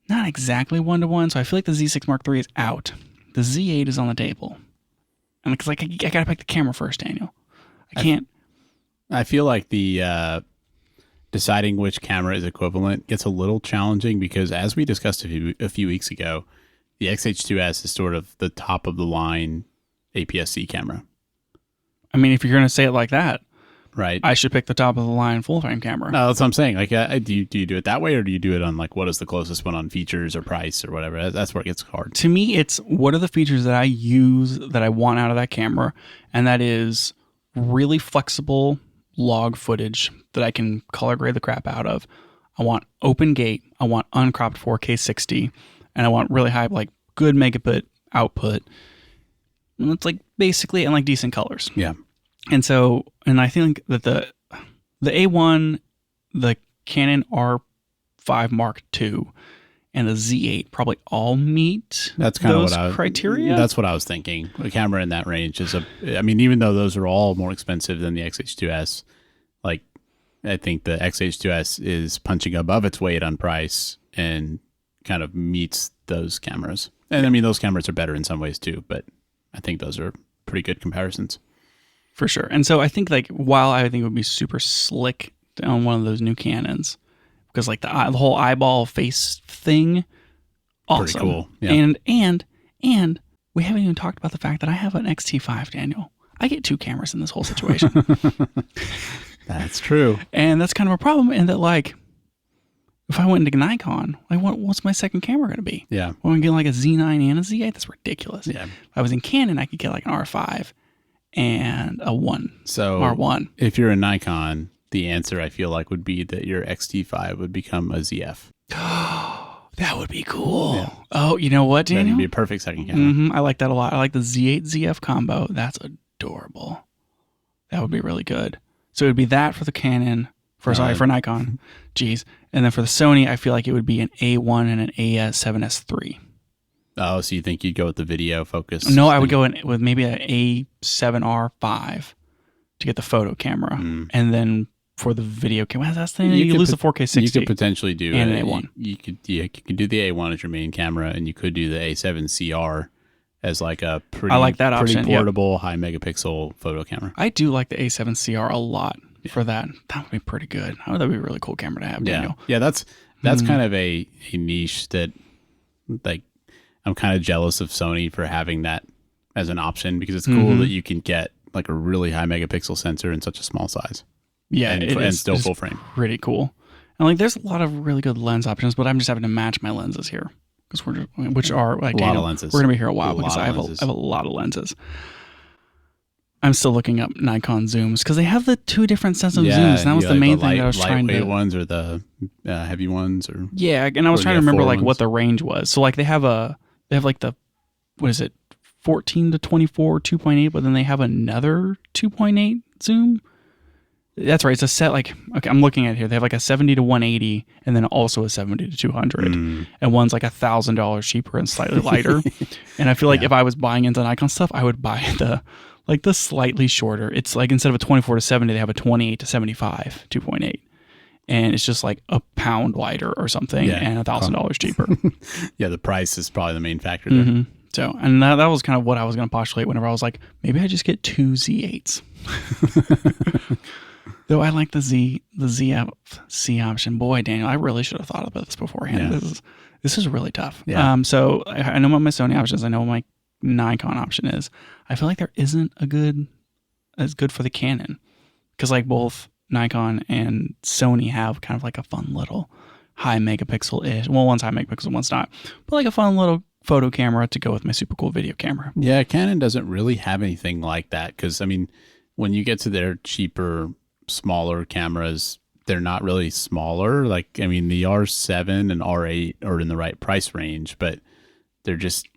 not exactly 1-to-1. So I feel like the Z6 Mark III is out. The Z8 is on the table. And because I gotta pick the camera first, Daniel. I can't. I feel like the deciding which camera is equivalent gets a little challenging because, as we discussed a few weeks ago, the XH2S is sort of the top of the line APS-C camera. I mean, if you're gonna say it like that, Right. I should pick the top of the line full frame camera. No, that's what I'm saying. Like, do you do it that way, or do you do it on like what is the closest one on features or price or whatever? That's where it gets hard. To me, it's what are the features that I use that I want out of that camera, and that is really flexible log footage that I can color grade the crap out of. I want open gate. I want uncropped 4K 60, and I want really high, like good megabit output. And it's like basically and like decent colors. Yeah. And so, and I think that the A1, the Canon R5 Mark II, and the Z8 probably all meet that's kind those of what criteria. That's what I was thinking. A camera in that range is I mean, even though those are all more expensive than the XH2S, like I think the XH2S is punching above its weight on price and kind of meets those cameras. And I mean, those cameras are better in some ways too, but I think those are pretty good comparisons. For sure. And so I think like while I think it would be super slick on one of those new Canons, because like the whole eyeball face thing, awesome. Pretty cool. Yeah. And we haven't even talked about the fact that I have an XT5, Daniel. I get 2 cameras in this whole situation. That's true. And that's kind of a problem in that like if I went into Nikon, like what's my second camera going to be? Yeah. I'm going to get like a Z9 and a Z8? That's ridiculous. Yeah. If I was in Canon, I could get like an R5 and a R1. If you're a Nikon, the answer I feel like would be that your XT5 would become a ZF. That would be cool. Yeah. Oh, you know what, Daniel? That would be a perfect second camera. I like that a lot. I like the Z8 ZF combo. That's adorable. That would be really good. So it would be that for the Canon, for Nikon. Jeez. And then for the Sony, I feel like it would be an A1 and an A7S3. Oh, so you think you'd go with the video focus? No, I would go in with maybe an A7R5 to get the photo camera. And then for the video camera, that's the thing. You lose the 4K 60. You could potentially do and an A1. You could do the A1 as your main camera, and you could do the A7CR as like a I like that pretty option. portable, high megapixel photo camera. I do like the A7CR a lot for that. That would be pretty good. Oh, that would be a really cool camera to have, Daniel. Yeah, that's kind of a niche that like I'm kind of jealous of Sony for having that as an option, because it's cool that you can get like a really high megapixel sensor in such a small size. Yeah, and still full frame. Pretty cool. And like, there's a lot of really good lens options, but I'm just having to match my lenses here because which are like a lot of lenses. We're gonna be here a while because I have a lot of lenses. I'm still looking up Nikon zooms because they have the 2 different sets of zooms. And that was the main thing that I was trying to. Lightweight ones or the heavy ones, or and I was trying to remember like what the range was. So like they have like the, what is it, 14 to 24 2.8, but then they have another 2.8 zoom. That's right. It's a set like, okay, I'm looking at it here. They have like a 70 to 180 and then also a 70 to 200. And one's like $1,000 cheaper and slightly lighter. And I feel like if I was buying into Nikon stuff, I would buy the slightly shorter. It's like instead of a 24 to 70, they have a 28 to 75 2.8. And it's just like a pound lighter or something and $1,000 cheaper. Yeah, the price is probably the main factor there. So, and that was kind of what I was going to postulate whenever I was like, maybe I just get 2 Z8s. Though I like the ZFC option. Boy, Daniel, I really should have thought about this beforehand. Yeah. This is really tough. Yeah. So I know what my Sony option is. I know what my Nikon option is. I feel like there isn't as good for the Canon, because like both Nikon and Sony have kind of like a fun little high megapixel-ish. Well, one's high megapixel, one's not. But like a fun little photo camera to go with my super cool video camera. Yeah, Canon doesn't really have anything like that, because I mean, when you get to their cheaper, smaller cameras, they're not really smaller. Like, I mean, the R7 and R8 are in the right price range, but they're just,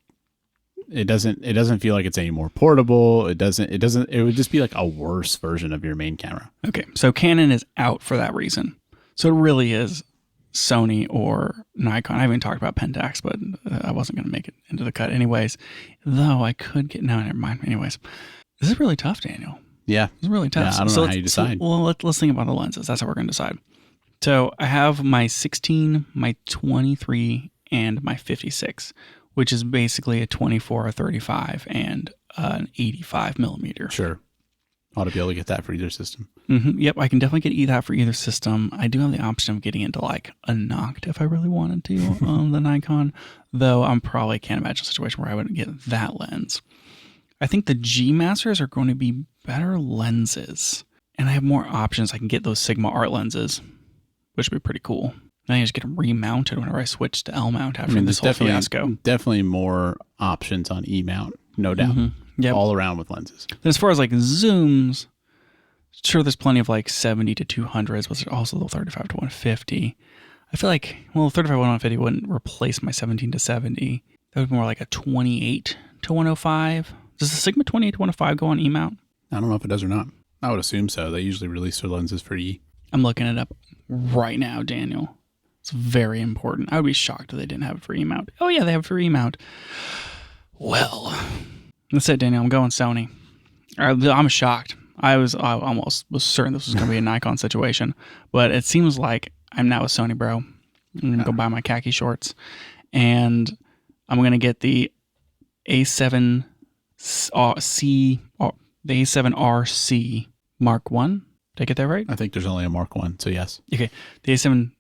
it doesn't feel like it's any more portable. It would just be like a worse version of your main camera. Okay, so Canon is out for that reason. So it really is Sony or Nikon. I haven't talked about Pentax, but I wasn't going to make it into the cut anyways. Though I could get, no, never mind. Anyways, this is really tough, Daniel. Yeah. It's really tough. Yeah, I don't know how you decide. Well, let's think about the lenses. That's how we're going to decide. So I have my 16, my 23, and my 56, which is basically a 24, a 35, and an 85 millimeter. Sure. Ought to be able to get that for either system. Yep, I can definitely get that for either system. I do have the option of getting into like a Noct if I really wanted to on the Nikon, though I probably can't imagine a situation where I would get that lens. I think the G Masters are going to be better lenses. And I have more options. I can get those Sigma art lenses, which would be pretty cool. And I just get them remounted whenever I switch to L mount after this whole fiasco. Definitely more options on E mount, no doubt. Yep. All around with lenses. Then as far as like zooms, sure, there's plenty of like 70 to 200s, but there's also the 35 to 150. I feel like, well, 35 to 150 wouldn't replace my 17 to 70. That would be more like a 28 to 105. Does the Sigma 28 to 105 go on E mount? I don't know if it does or not. I would assume so. They usually release their lenses for E. I'm looking it up right now, Daniel. It's very important. I would be shocked if they didn't have it for E mount. Oh yeah, they have it for E mount. Well, that's it, Daniel. I'm going Sony. I'm shocked. I almost was certain this was going to be a Nikon situation, but it seems like I'm now a Sony bro. I'm going to go buy my khaki shorts, and I'm going to get the A7C, the A7RC Mark 1. Did I get that right? I think there's only a Mark 1, so yes. Okay. The A7C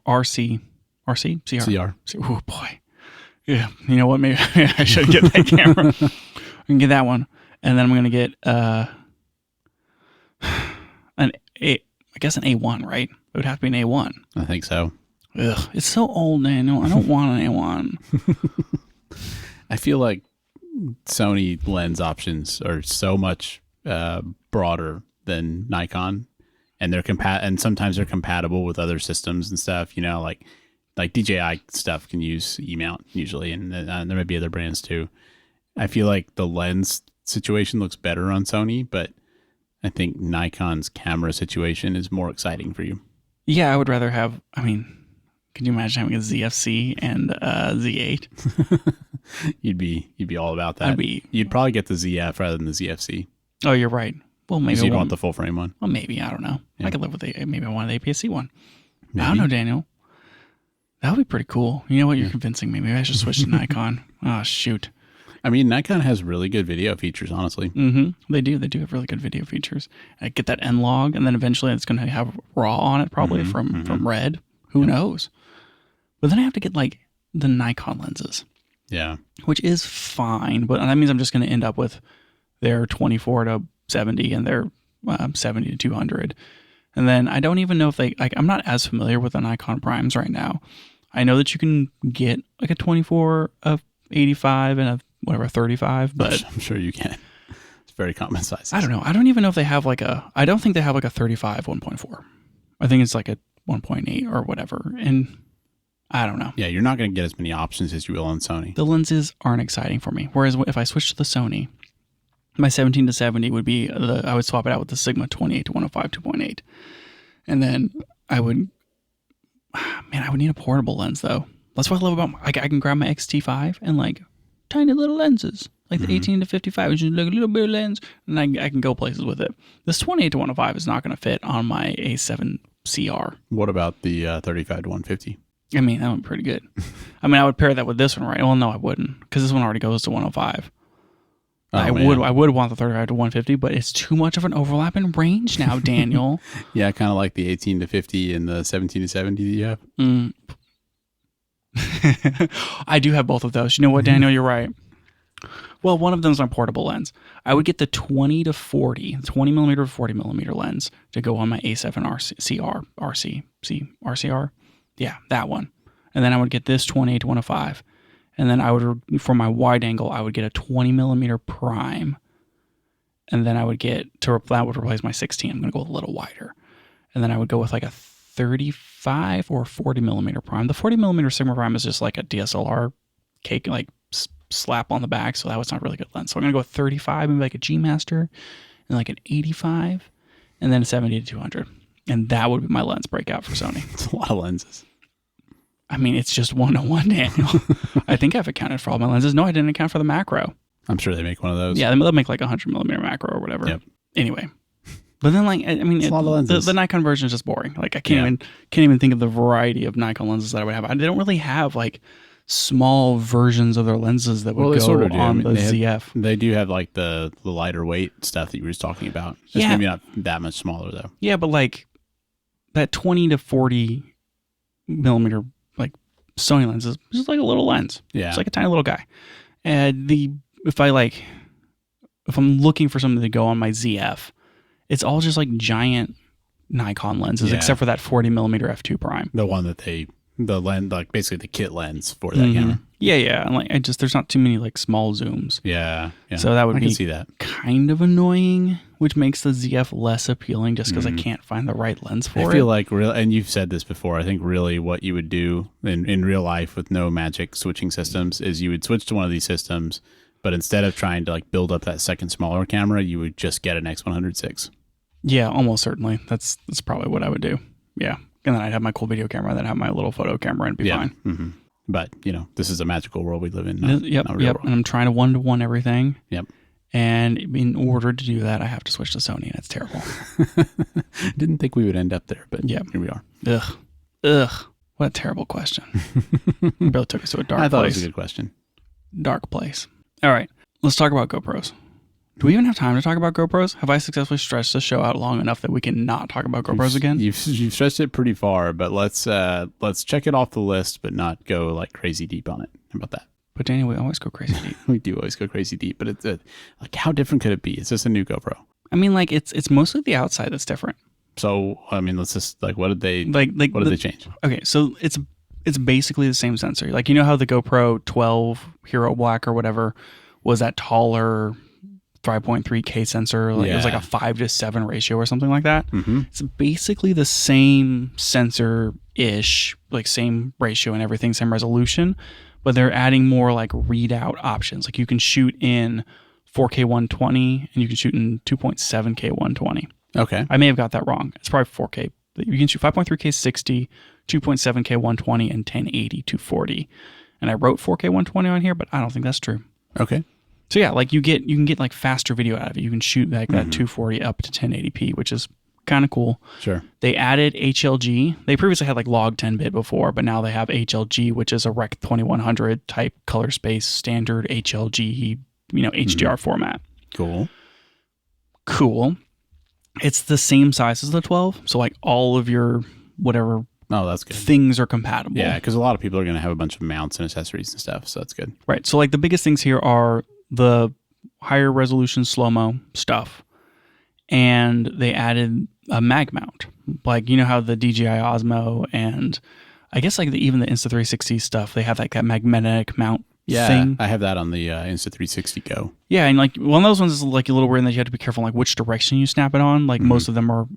RC. CR. Oh, boy. Yeah. You know what? Maybe I should get that camera. I can get that one. And then I'm going to get I guess an A1, right? It would have to be an A1. I think so. Ugh. It's so old, Daniel. I don't want an A1. I feel like Sony lens options are so much broader than Nikon, and they're and sometimes they're compatible with other systems and stuff. You know, like DJI stuff can use E mount usually, and there may be other brands too. I feel like the lens situation looks better on Sony, but I think Nikon's camera situation is more exciting for you. Yeah, I would rather have. I mean, could you imagine having a ZFC and a Z8? You'd be all about that. You'd probably get the ZF rather than the ZFC. Oh, you're right. Well, maybe you'd want the full frame one. Well, maybe, I don't know. Yeah. I could live with maybe I want an APS-C one. Maybe. I don't know, Daniel. That would be pretty cool. You know what? You're convincing me. Maybe I should switch to Nikon. Oh, shoot. I mean, Nikon has really good video features, honestly. They do. They do have really good video features. I get that N-Log, and then eventually it's going to have RAW on it, probably from Red. Who knows? But then I have to get like the Nikon lenses. Yeah. Which is fine, but that means I'm just going to end up with their 24 to 70 and their 70 to 200. And then I don't even know if I'm not as familiar with the Nikon primes right now. I know that you can get like a 24, a 85, and a 35, but I'm sure you can. It's very common size. I don't know. I don't even know if they have I don't think they have like a 35 1.4. I think it's like a 1.8 or whatever. And I don't know. Yeah, you're not going to get as many options as you will on Sony. The lenses aren't exciting for me. Whereas if I switch to the Sony, my 17 to 70 would be I would swap it out with the Sigma 28 to 105 2.8. And then I would need a portable lens though. That's what I love about I can grab my X-T5 and like tiny little lenses, like the 18 to 55, which is like a little bit of lens, and I can go places with it. This 28 to 105 is not going to fit on my A7 CR. What about the 35 to 150? I mean, that would be pretty good. I mean, I would pair that with this one, right? Well, no, I wouldn't, because this one already goes to 105. I would want the 35 to 150, but it's too much of an overlap in range now, Daniel. Yeah, kind of like the 18 to 50 and the 17 to 70 that you have. I do have both of those. You know what, Daniel? You're right. Well, one of them is my portable lens. I would get the 20 to 40, 20 millimeter to 40 millimeter lens to go on my A7 RCR. Yeah, that one. And then I would get this 28 to 105. And then I would, for my wide angle, I would get a 20 millimeter prime. And then I would get, that would replace my 16. I'm going to go a little wider. And then I would go with like a 35 or 40 millimeter prime. The 40 millimeter Sigma prime is just like a DSLR cake, like slap on the back. So that was not a really good lens. So I'm going to go with 35, maybe like a G Master, and like an 85, and then a 70 to 200. And that would be my lens breakout for Sony. It's a lot of lenses. I mean, it's just 101, Daniel. I think I've accounted for all my lenses. No, I didn't account for the macro. I'm sure they make one of those. Yeah, they'll make like a 100 millimeter macro or whatever. Yep. Anyway. But then, like, I mean, the Nikon version is just boring. Like, I can't even think of the variety of Nikon lenses that I would have. They don't really have like small versions of their lenses that would go on the ZF. They do have like the lighter weight stuff that you were just talking about. It's maybe not that much smaller though. Yeah, but like that 20 to 40 millimeter like Sony lens is just like a little lens. Yeah, it's like a tiny little guy. And if I'm looking for something to go on my ZF, It's all just like giant Nikon lenses, Yeah. except for that 40mm f2 prime. The one that the lens, like basically the kit lens for that camera. Yeah. And like, there's not too many like small zooms. Yeah. So that would I be can see that. kind of annoying, which makes the ZF less appealing just because I can't find the right lens for it. I feel like and you've said this before, I think really what you would do in real life with no magic switching systems is you would switch to one of these systems, but instead of trying to like build up that second smaller camera, you would just get an X100VI. Yeah, almost certainly. That's probably what I would do. Yeah. And then I'd have my cool video camera, then have my little photo camera and be fine. Mm-hmm. But, this is a magical world we live in. Not real world. And I'm trying to one-to-one everything. Yep. And in order to do that, I have to switch to Sony, and it's terrible. Didn't think we would end up there, but here we are. Ugh. What a terrible question. Really took us to a dark place. I thought it was a good question. Dark place. All right. Let's talk about GoPros. Do we even have time to talk about GoPros? Have I successfully stretched the show out long enough that we can not talk about GoPros again? You've stretched it pretty far, but let's check it off the list, but not go like crazy deep on it. How about that? But Danny, we always go crazy deep. We do always go crazy deep, but it's like how different could it be? It's just a new GoPro. I mean, like it's mostly the outside that's different. So I mean, let's just like what did they what did they change? Okay, so it's basically the same sensor. Like how the GoPro 12 Hero Black or whatever was that taller 5.3K sensor. It was like a 5:7 ratio or something like that. Mm-hmm. It's basically the same sensor-ish, like same ratio and everything, same resolution, but they're adding more like readout options. Like you can shoot in 4K 120 and you can shoot in 2.7K 120. Okay. I may have got that wrong. It's probably 4K. You can shoot 5.3K 60, 2.7K 120, and 1080 240. And I wrote 4K 120 on here, but I don't think that's true. Okay. So yeah, like you can get like faster video out of it. You can shoot like that 240 up to 1080p, which is kind of cool. Sure. They added HLG. They previously had like log 10-bit before, but now they have HLG, which is a Rec 2100 type color space standard HLG, HDR format. Cool. It's the same size as the 12, so like all of your whatever that's good. Things are compatible. Yeah, because a lot of people are going to have a bunch of mounts and accessories and stuff, so that's good. Right. So like the biggest things here are the higher resolution slow-mo stuff, and they added a mag mount. Like how the DJI Osmo and I guess like even the Insta360 stuff, they have like that magnetic mount thing. I have that on the Insta360 Go. Yeah, and like one of those ones is like a little weird in that you have to be careful like which direction you snap it on. Like most of them are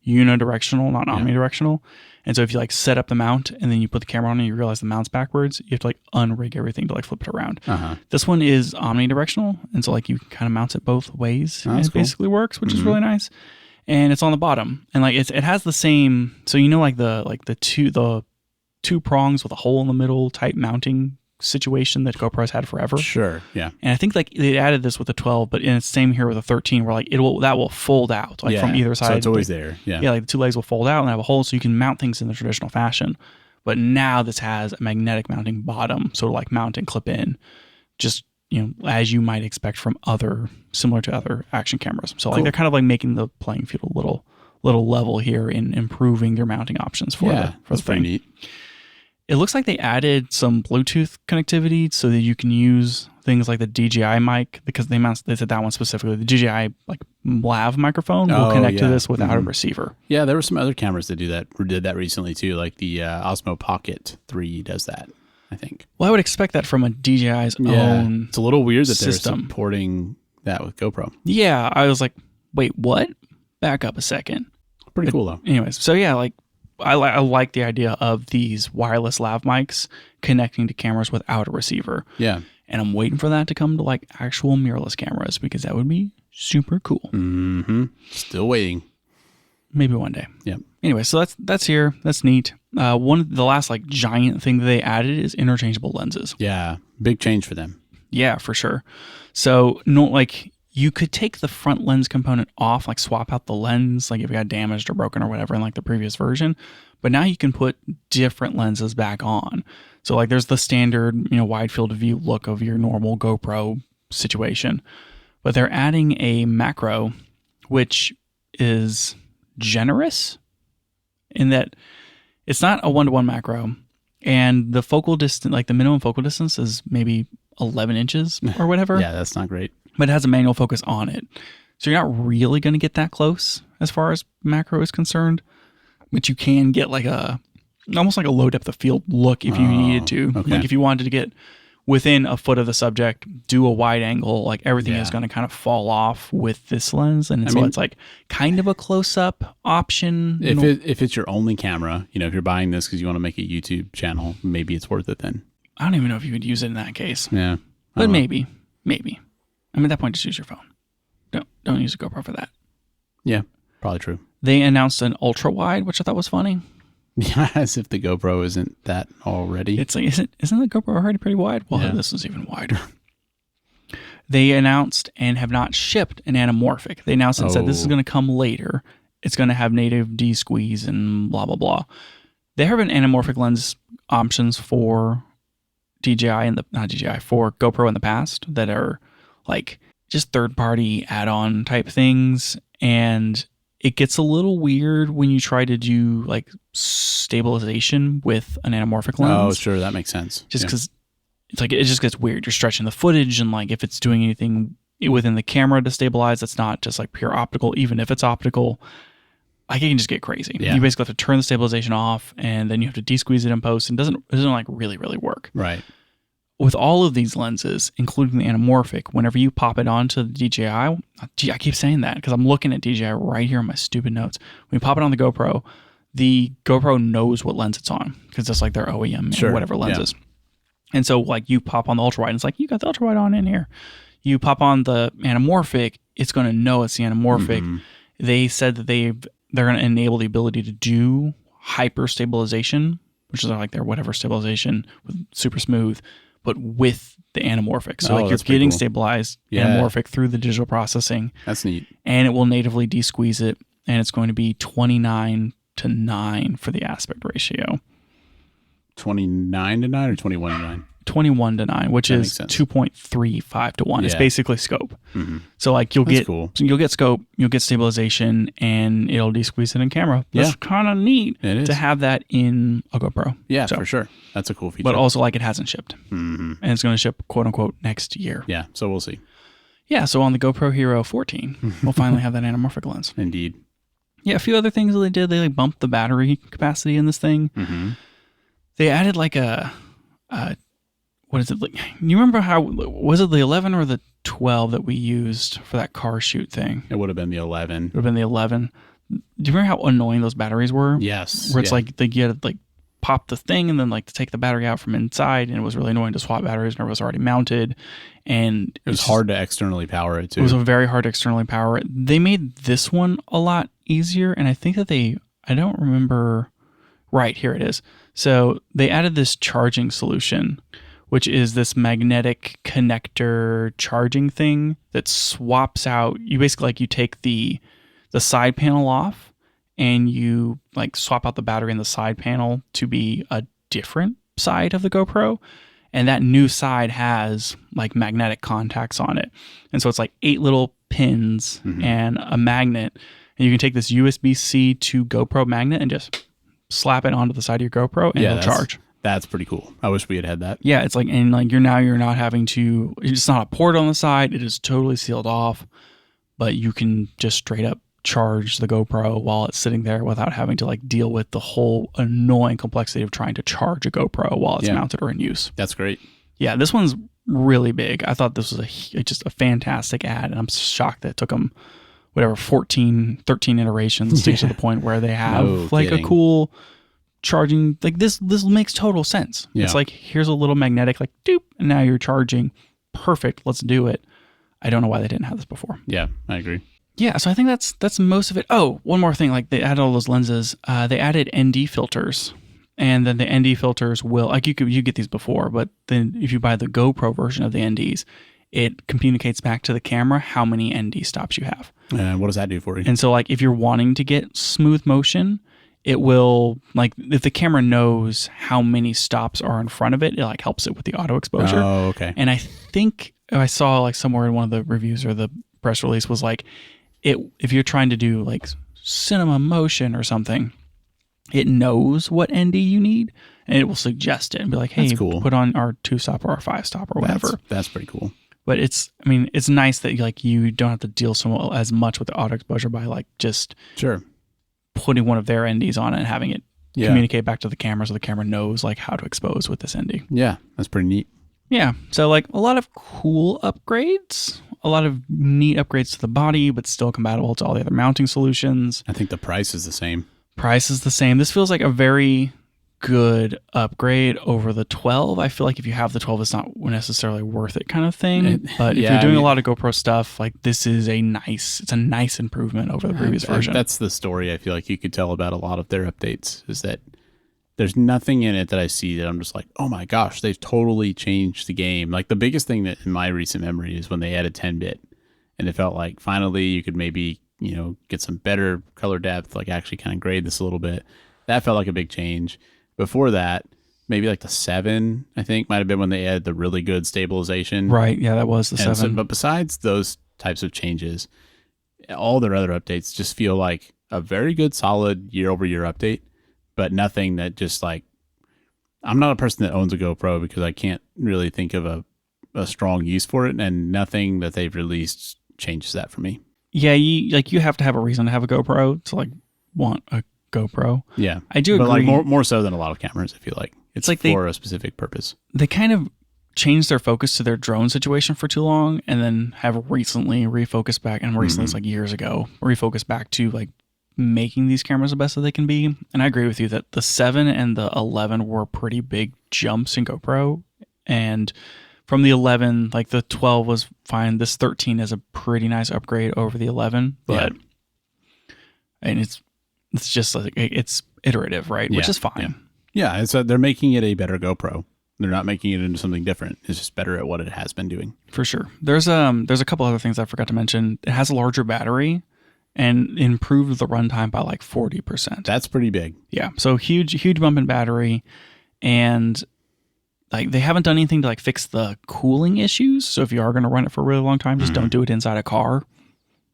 unidirectional, not omnidirectional. And so if you like set up the mount and then you put the camera on and you realize the mount's backwards, you have to like unrig everything to like flip it around. This one is omnidirectional, and so like you kind of mount it both ways. And it basically works, which is really nice. And it's on the bottom, and like it has the same. So like the two prongs with a hole in the middle type mounting situation that GoPro's had forever. Sure, yeah. And I think like they added this with the 12, but it's the same here with the 13, where like that will fold out like from either side. So it's always there. Yeah. Yeah, like the two legs will fold out and have a hole, so you can mount things in the traditional fashion. But now this has a magnetic mounting bottom, so to like mount and clip in, just as you might expect from similar to other action cameras. So like they're kind of like making the playing field a little level here in improving their mounting options for the that's pretty neat. It looks like they added some Bluetooth connectivity so that you can use things like the DJI mic, because they said that one specifically. The DJI like lav microphone will connect to this without a receiver. Yeah, there were some other cameras that did that recently too, like the Osmo Pocket 3 does that, I think. Well, I would expect that from a DJI's own It's a little weird that they're system. supporting that with GoPro. Yeah, I was like, wait, what? Back up a second. Pretty cool though. Anyways, so yeah, like I like the idea of these wireless lav mics connecting to cameras without a receiver. Yeah. And I'm waiting for that to come to like actual mirrorless cameras, because that would be super cool. Mm-hmm. Still waiting. Maybe one day. Yeah. Anyway, so that's here. That's neat. The last like giant thing that they added is interchangeable lenses. Yeah. Big change for them. Yeah, for sure. So you could take the front lens component off, like swap out the lens, like if it got damaged or broken or whatever in like the previous version. But now you can put different lenses back on. So like there's the standard, wide field of view look of your normal GoPro situation. But they're adding a macro, which is generous in that it's not a 1-to-1 macro. And the focal distance, like the minimum focal distance is maybe 11 inches or whatever. Yeah, that's not great. But it has a manual focus on it. So you're not really going to get that close as far as macro is concerned, but you can get like almost like a low depth of field look if you needed to. Okay. Like if you wanted to get within a foot of the subject, do a wide angle, like everything is going to kind of fall off with this lens. And so it's like kind of a close up option. If it's your only camera, if you're buying this because you want to make a YouTube channel, maybe it's worth it then. I don't even know if you would use it in that case. Yeah. But maybe. I mean, at that point, just use your phone. Don't use a GoPro for that. Yeah, probably true. They announced an ultra wide, which I thought was funny. Yeah, as if the GoPro isn't that already. It's like, isn't the GoPro already pretty wide? Well, this is even wider. They announced and have not shipped an anamorphic. They announced and said this is going to come later. It's going to have native D-squeeze and blah, blah, blah. There have been anamorphic lens options for for GoPro in the past that are like just third-party add-on type things, and it gets a little weird when you try to do like stabilization with an anamorphic lens. Oh, sure, that makes sense. Just because it's like it just gets weird. You're stretching the footage, and like if it's doing anything within the camera to stabilize, that's not just like pure optical. Even if it's optical, like it can just get crazy. Yeah. You basically have to turn the stabilization off, and then you have to de-squeeze it in post, and it doesn't like really work. Right. With all of these lenses, including the anamorphic, whenever you pop it onto the DJI, I keep saying that because I'm looking at DJI right here in my stupid notes. When you pop it on the GoPro knows what lens it's on because it's like their OEM or whatever lenses. Yeah. And so like you pop on the ultra wide, and it's like, you got the ultra wide on in here. You pop on the anamorphic, it's going to know it's the anamorphic. Mm-hmm. They said that they're going to enable the ability to do hyper stabilization, which is like their whatever stabilization with super smooth, but with the anamorphic. So like you're getting stabilized anamorphic through the digital processing. That's neat. And it will natively de-squeeze it. And it's going to be 29:9 for the aspect ratio. 29:9 or 21:9? 21:9, which is 2.35:1. Yeah. It's basically scope. Mm-hmm. So like you'll get scope, you'll get stabilization, and it'll de-squeeze it in camera. That's kind of neat to have that in a GoPro. Yeah, for sure. That's a cool feature. But also like it hasn't shipped. Mm-hmm. And it's going to ship quote unquote next year. Yeah, so we'll see. Yeah, so on the GoPro Hero 14, we'll finally have that anamorphic lens. Indeed. Yeah, a few other things that they did. They like bumped the battery capacity in this thing. Mm-hmm. They added like what is it? Like, you remember how, was it the 11 or the 12 that we used for that car shoot thing? It would have been the 11. It would have been the 11. Do you remember how annoying those batteries were? Yes. Where it's like they get like pop the thing and then like to take the battery out from inside, and it was really annoying to swap batteries whenever it was already mounted. And it was hard to externally power it too. It was very hard to externally power it. They made this one a lot easier, and I think that I don't remember, right, here it is. So they added this charging solution, which is this magnetic connector charging thing that swaps out. You basically like you take the side panel off, and you like swap out the battery in the side panel to be a different side of the GoPro. And that new side has like magnetic contacts on it. And so it's like 8 little pins and a magnet. And you can take this USB-C to GoPro magnet and just slap it onto the side of your GoPro, and it'll charge. That's pretty cool. I wish we had that. Yeah, it's like, and like you're not having to, it's not a port on the side. It is totally sealed off, but you can just straight up charge the GoPro while it's sitting there without having to like deal with the whole annoying complexity of trying to charge a GoPro while it's mounted or in use. That's great. Yeah, this one's really big. I thought this was just a fantastic ad, and I'm shocked that it took them 13 iterations to get to the point where they have a cool charging. Like this makes total sense. Yeah. It's like, here's a little magnetic like doop, and now you're charging. Perfect. Let's do it. I don't know why they didn't have this before. Yeah, I agree. Yeah, so I think that's most of it. Oh, one more thing. Like they added all those lenses. They added ND filters, and then the ND filters will like you get these before, but then if you buy the GoPro version of the NDs, it communicates back to the camera how many ND stops you have. What does that do for you? And so like if you're wanting to get smooth motion, it will, like if the camera knows how many stops are in front of it, it like helps it with the auto exposure. Oh, okay. And I think I saw like somewhere in one of the reviews or the press release was like, if you're trying to do like cinema motion or something, it knows what ND you need, and it will suggest it and be like, hey, put on our 2-stop or our 5-stop or whatever. That's pretty cool. But it's nice that like you don't have to deal as much with the auto exposure by like just Sure. putting one of their NDs on it and having it Yeah. communicate back to the camera so the camera knows like how to expose with this ND. Yeah, that's pretty neat. Yeah. So like a lot of cool upgrades, a lot of neat upgrades to the body, but still compatible to all the other mounting solutions. I think the price is the same. Price is the same. This feels like a very good upgrade over the 12. I feel like if you have the 12, it's not necessarily worth it kind of thing. But if you're doing a lot of GoPro stuff, like this is a nice improvement over the previous version. That's the story I feel like you could tell about a lot of their updates, is that there's nothing in it that I see that I'm just like, oh my gosh, they've totally changed the game. Like the biggest thing that in my recent memory is when they added 10-bit, and it felt like finally you could maybe, get some better color depth, like actually kind of grade this a little bit. That felt like a big change. Before that, maybe like the 7, I think, might have been when they added the really good stabilization. Right. Yeah, that was the 7. So, but besides those types of changes, all their other updates just feel like a very good, solid year-over-year update, but nothing that just like, I'm not a person that owns a GoPro because I can't really think of a strong use for it, and nothing that they've released changes that for me. Yeah, you have to have a reason to have a GoPro to like want a GoPro. Yeah, I do agree. But like more so than a lot of cameras, I feel like it's like for a specific purpose. They kind of changed their focus to their drone situation for too long, and then have recently refocused back. And recently, it's like years ago, refocused back to like making these cameras the best that they can be. And I agree with you that the 7 and the 11 were pretty big jumps in GoPro, and from the 11, like the 12 was fine. This 13 is a pretty nice upgrade over the 11, but and it's just like it's iterative, right? Which is fine. Yeah, it's they're making it a better GoPro. They're not making it into something different. It's just better at what it has been doing. For sure. There's a couple other things I forgot to mention. It has a larger battery and improved the runtime by like 40%. That's pretty big. Yeah. So huge bump in battery, and like they haven't done anything to like fix the cooling issues. So if you are going to run it for a really long time, just don't do it inside a car.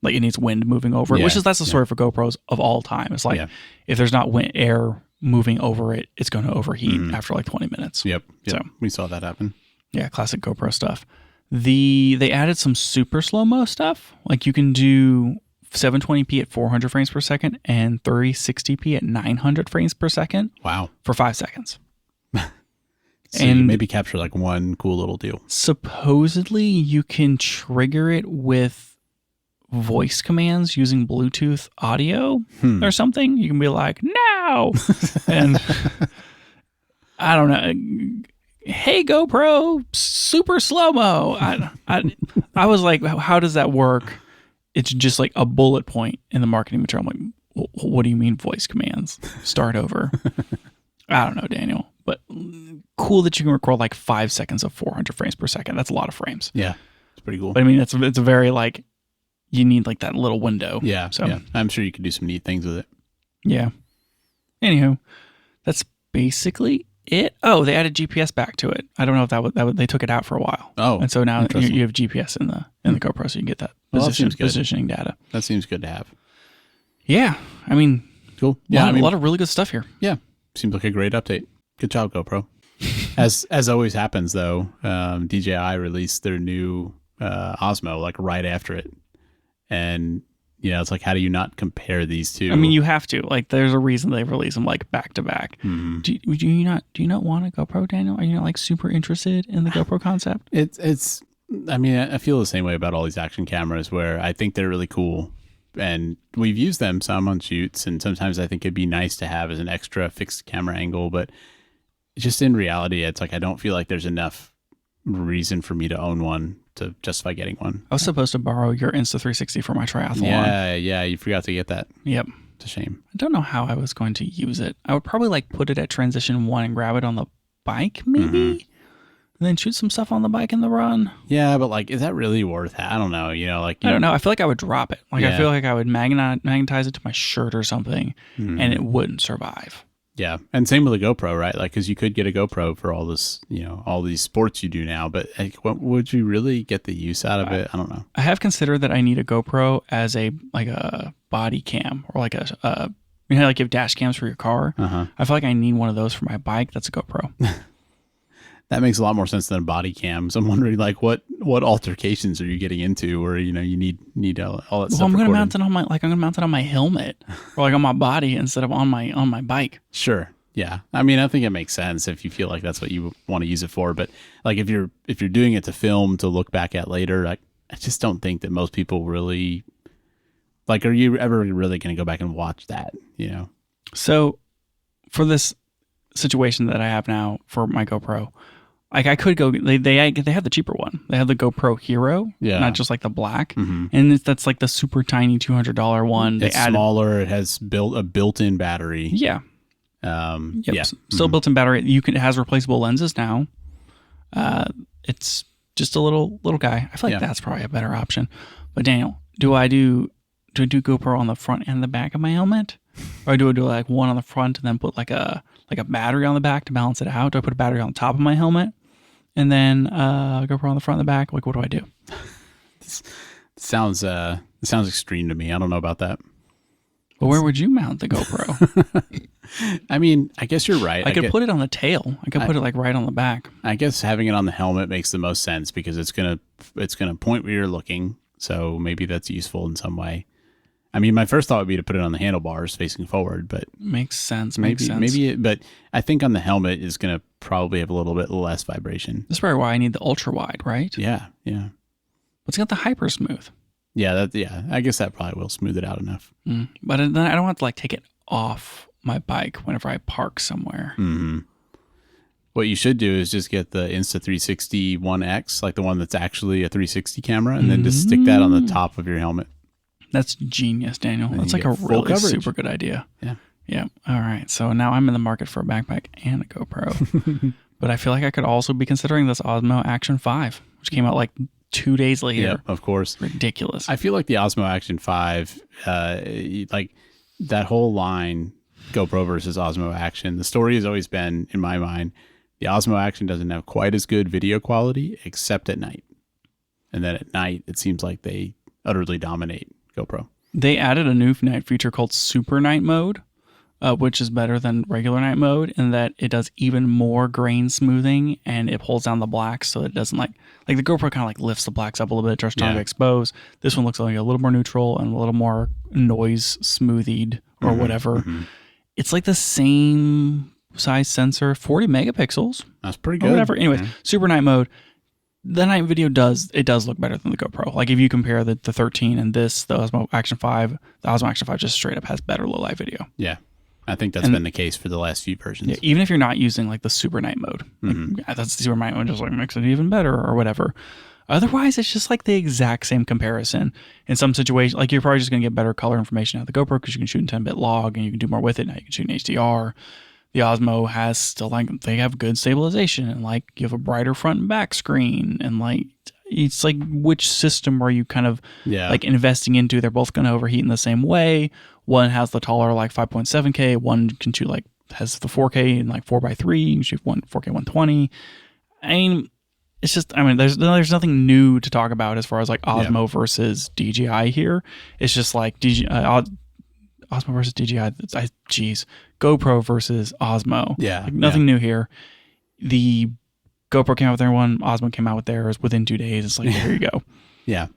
Like it needs wind moving over it, that's the story for GoPros of all time. It's like if there's not air moving over it, it's going to overheat after like 20 minutes. Yep. So we saw that happen. Yeah, classic GoPro stuff. They added some super slow-mo stuff. Like you can do 720p at 400 frames per second and 3060p at 900 frames per second. Wow. For 5 seconds. So and you maybe capture like one cool little deal. Supposedly you can trigger it with voice commands using Bluetooth audio or something. You can be like, now! And I don't know. Hey, GoPro, super slow-mo. I was like, how does that work? It's just like a bullet point in the marketing material. I'm like, what do you mean voice commands? Start over. I don't know, Daniel. But cool that you can record like 5 seconds of 400 frames per second. That's a lot of frames. Yeah, it's pretty cool. But I mean, it's a very like, you need like that little window. Yeah, so I'm sure you could do some neat things with it. Yeah. Anywho, that's basically it. Oh, they added GPS back to it. I don't know if they took it out for a while. Oh, and so now you have GPS in the GoPro, so you can get that positioning data. That seems good to have. Yeah, I mean, cool. Yeah, a lot of really good stuff here. Yeah, seems like a great update. Good job, GoPro. As always happens, though, DJI released their new Osmo like right after it, and it's like, how do you not compare these two? I mean, you have to. Like, there's a reason they release them like back to back. Do you not want a GoPro, Daniel? Are you not like super interested in the GoPro concept? It's. I mean, I feel the same way about all these action cameras, where I think they're really cool, and we've used them some on shoots, and sometimes I think it'd be nice to have as an extra fixed camera angle, but just in reality, it's like I don't feel like there's enough reason for me to own one to justify getting one. I was supposed to borrow your Insta360 for my triathlon. Yeah, you forgot to get that. Yep. It's a shame. I don't know how I was going to use it. I would probably like put it at transition 1 and grab it on the bike, maybe, and then shoot some stuff on the bike in the run. Yeah, but like, is that really worth it? I don't know. I don't know. I feel like I would drop it. Like, I feel like I would magnetize it to my shirt or something, and it wouldn't survive. Yeah, and same with a GoPro, right? Like, because you could get a GoPro for all this, all these sports you do now, but like, what would you really get the use out of it? I don't know. I have considered that I need a GoPro as a body cam, or like like you have dash cams for your car. I feel like I need one of those for my bike. That's a GoPro. That makes a lot more sense than a body cam. So I'm wondering, like, what altercations are you getting into, where you need all that Well, stuff. I'm gonna recorded? mount it on I'm gonna mount it on my helmet or like on my body instead of on my bike. Sure. Yeah. I mean, I think it makes sense if you feel like that's what you want to use it for. But like, if you're doing it to film to look back at later, I just don't think that most people really like. Are you ever really going to go back and watch that? You know. So for this situation that I have now for my GoPro, like I could go. They have the cheaper one. They have the GoPro Hero, Yeah. not just like the black, Mhm. and that's like the super tiny $200 one. They It's added, smaller. It has a built-in battery. yeah, Yep. yep, still built-in battery. It has replaceable lenses now. It's just a little guy. I feel like that's probably a better option. But Daniel, do I do GoPro on the front and the back of my helmet, or do I do like one on the front and then put like a battery on the back to balance it out? Do I put a battery on top of my helmet and then GoPro on the front and the back? Like, what do I do? Sounds extreme to me. I don't know about that. But where would you mount the GoPro? I mean, I guess you're right. I could put it on the tail. I could put it like right on the back. I guess having it on the helmet makes the most sense because it's gonna point where you're looking. So maybe that's useful in some way. I mean, my first thought would be to put it on the handlebars facing forward, but Makes sense. but I think on the helmet is gonna probably have a little bit less vibration. That's probably why I need the ultra wide, right? Yeah. But it's got the hyper smooth. Yeah, I guess that probably will smooth it out enough. But then I don't want to like take it off my bike whenever I park somewhere. Mm-hmm. What you should do is just get the Insta360 One X, like the one that's actually a 360 camera, and then just stick that on the top of your helmet. That's genius, Daniel. And That's you like a get full really coverage. super good idea. Yeah. Yeah. All right. So now I'm in the market for a backpack and a GoPro. But I feel like I could also be considering this Osmo Action 5, which came out like 2 days later. Yeah, of course. Ridiculous. I feel like the Osmo Action 5, like that whole line, GoPro versus Osmo Action, the story has always been, in my mind, the Osmo Action doesn't have quite as good video quality except at night. And then at night, it seems like they utterly dominate GoPro. They added a new night feature called Super Night Mode, which is better than regular night mode in that it does even more grain smoothing and it pulls down the blacks so it doesn't like the GoPro kind of like lifts the blacks up a little bit, tries to expose. This one looks like a little more neutral and a little more noise smoothed or whatever. Mm-hmm. It's like the same size sensor, 40 megapixels. That's pretty Or good. whatever. Anyways, Super Night Mode. The night video does look better than the GoPro. Like if you compare the 13 and the Osmo Action 5, the Osmo Action 5 just straight up has better low light video. Yeah. I think that's been the case for the last few versions. Yeah, even if you're not using like the Super Night Mode. Like, that's the Super Night Mode just like makes it even better or whatever. Otherwise, it's just like the exact same comparison. In some situations, like you're probably just going to get better color information out of the GoPro because you can shoot in 10-bit log and you can do more with it. Now you can shoot in HDR. The Osmo has still like they have good stabilization and like you have a brighter front and back screen and like it's like which system are you kind of like investing into? They're both going to overheat in the same way. One has the taller like 5.7K. One can shoot like has the 4K and like 4x3. You can shoot 4K 120. I mean, it's just there's nothing new to talk about as far as like Osmo versus DJI here. It's just like Osmo versus DJI. GoPro versus Osmo. Yeah. Like nothing new here. The GoPro came out with their one. Osmo came out with theirs within 2 days. It's like, here you go. Yeah.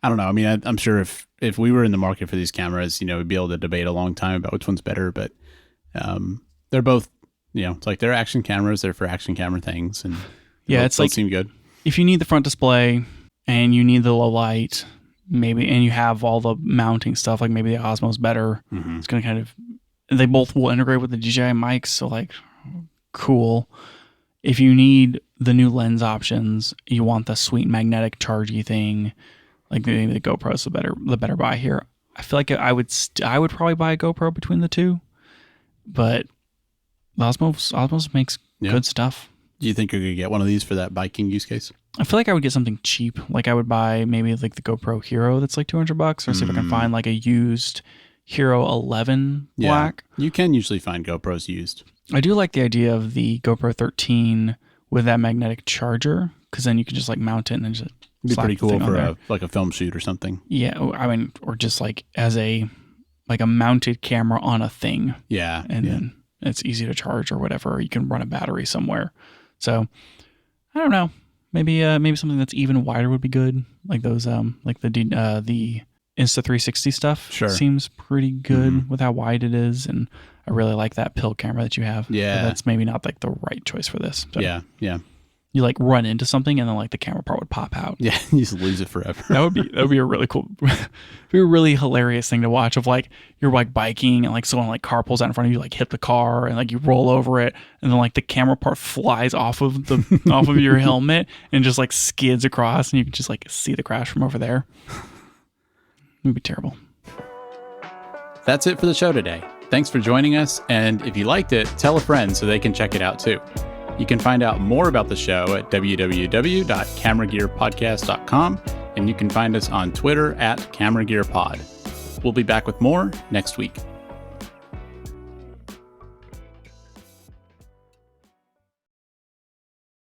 I don't know. I mean, I'm sure if we were in the market for these cameras, we'd be able to debate a long time about which one's better, but they're both, it's like they're action cameras. They're for action camera things. And it's like, seem good. If you need the front display and you need the low light, maybe, and you have all the mounting stuff, like maybe the Osmo's better. Mm-hmm. It's going to kind of, they both will integrate with the DJI mics. So like, cool. If you need the new lens options, you want the sweet magnetic chargy thing, like maybe the GoPro's the better buy here. I feel like I would probably buy a GoPro between the two, but the Osmos makes good stuff. Do you think you're going to get one of these for that biking use case? I feel like I would get something cheap. Like I would buy maybe like the GoPro Hero that's like $200, or see if I can find like a used Hero 11 black. You can usually find GoPros used. I do like the idea of the GoPro 13 with that magnetic charger, because then you can just like mount it and just It'd be slap pretty the thing cool on for there. a film shoot or something. Yeah, or just like as a mounted camera on a thing. Yeah, and then it's easy to charge or whatever. You can run a battery somewhere. So I don't know. Maybe something that's even wider would be good. Like those like the Insta360 stuff. Sure. Seems pretty good with how wide it is, and I really like that pill camera that you have. Yeah. But that's maybe not like the right choice for this. So Yeah. you like run into something and then like the camera part would pop out. Yeah, you just lose it forever. That would be a really cool, be a really hilarious thing to watch. Of like you're like biking and like someone like car pulls out in front of you, like hit the car and like you roll over it, and then like the camera part flies off of the off of your helmet and just like skids across, and you can just like see the crash from over there. It would be terrible. That's it for the show today. Thanks for joining us, and if you liked it, tell a friend so they can check it out too. You can find out more about the show at www.cameragearpodcast.com, and you can find us on Twitter @CameraGearPod. We'll be back with more next week.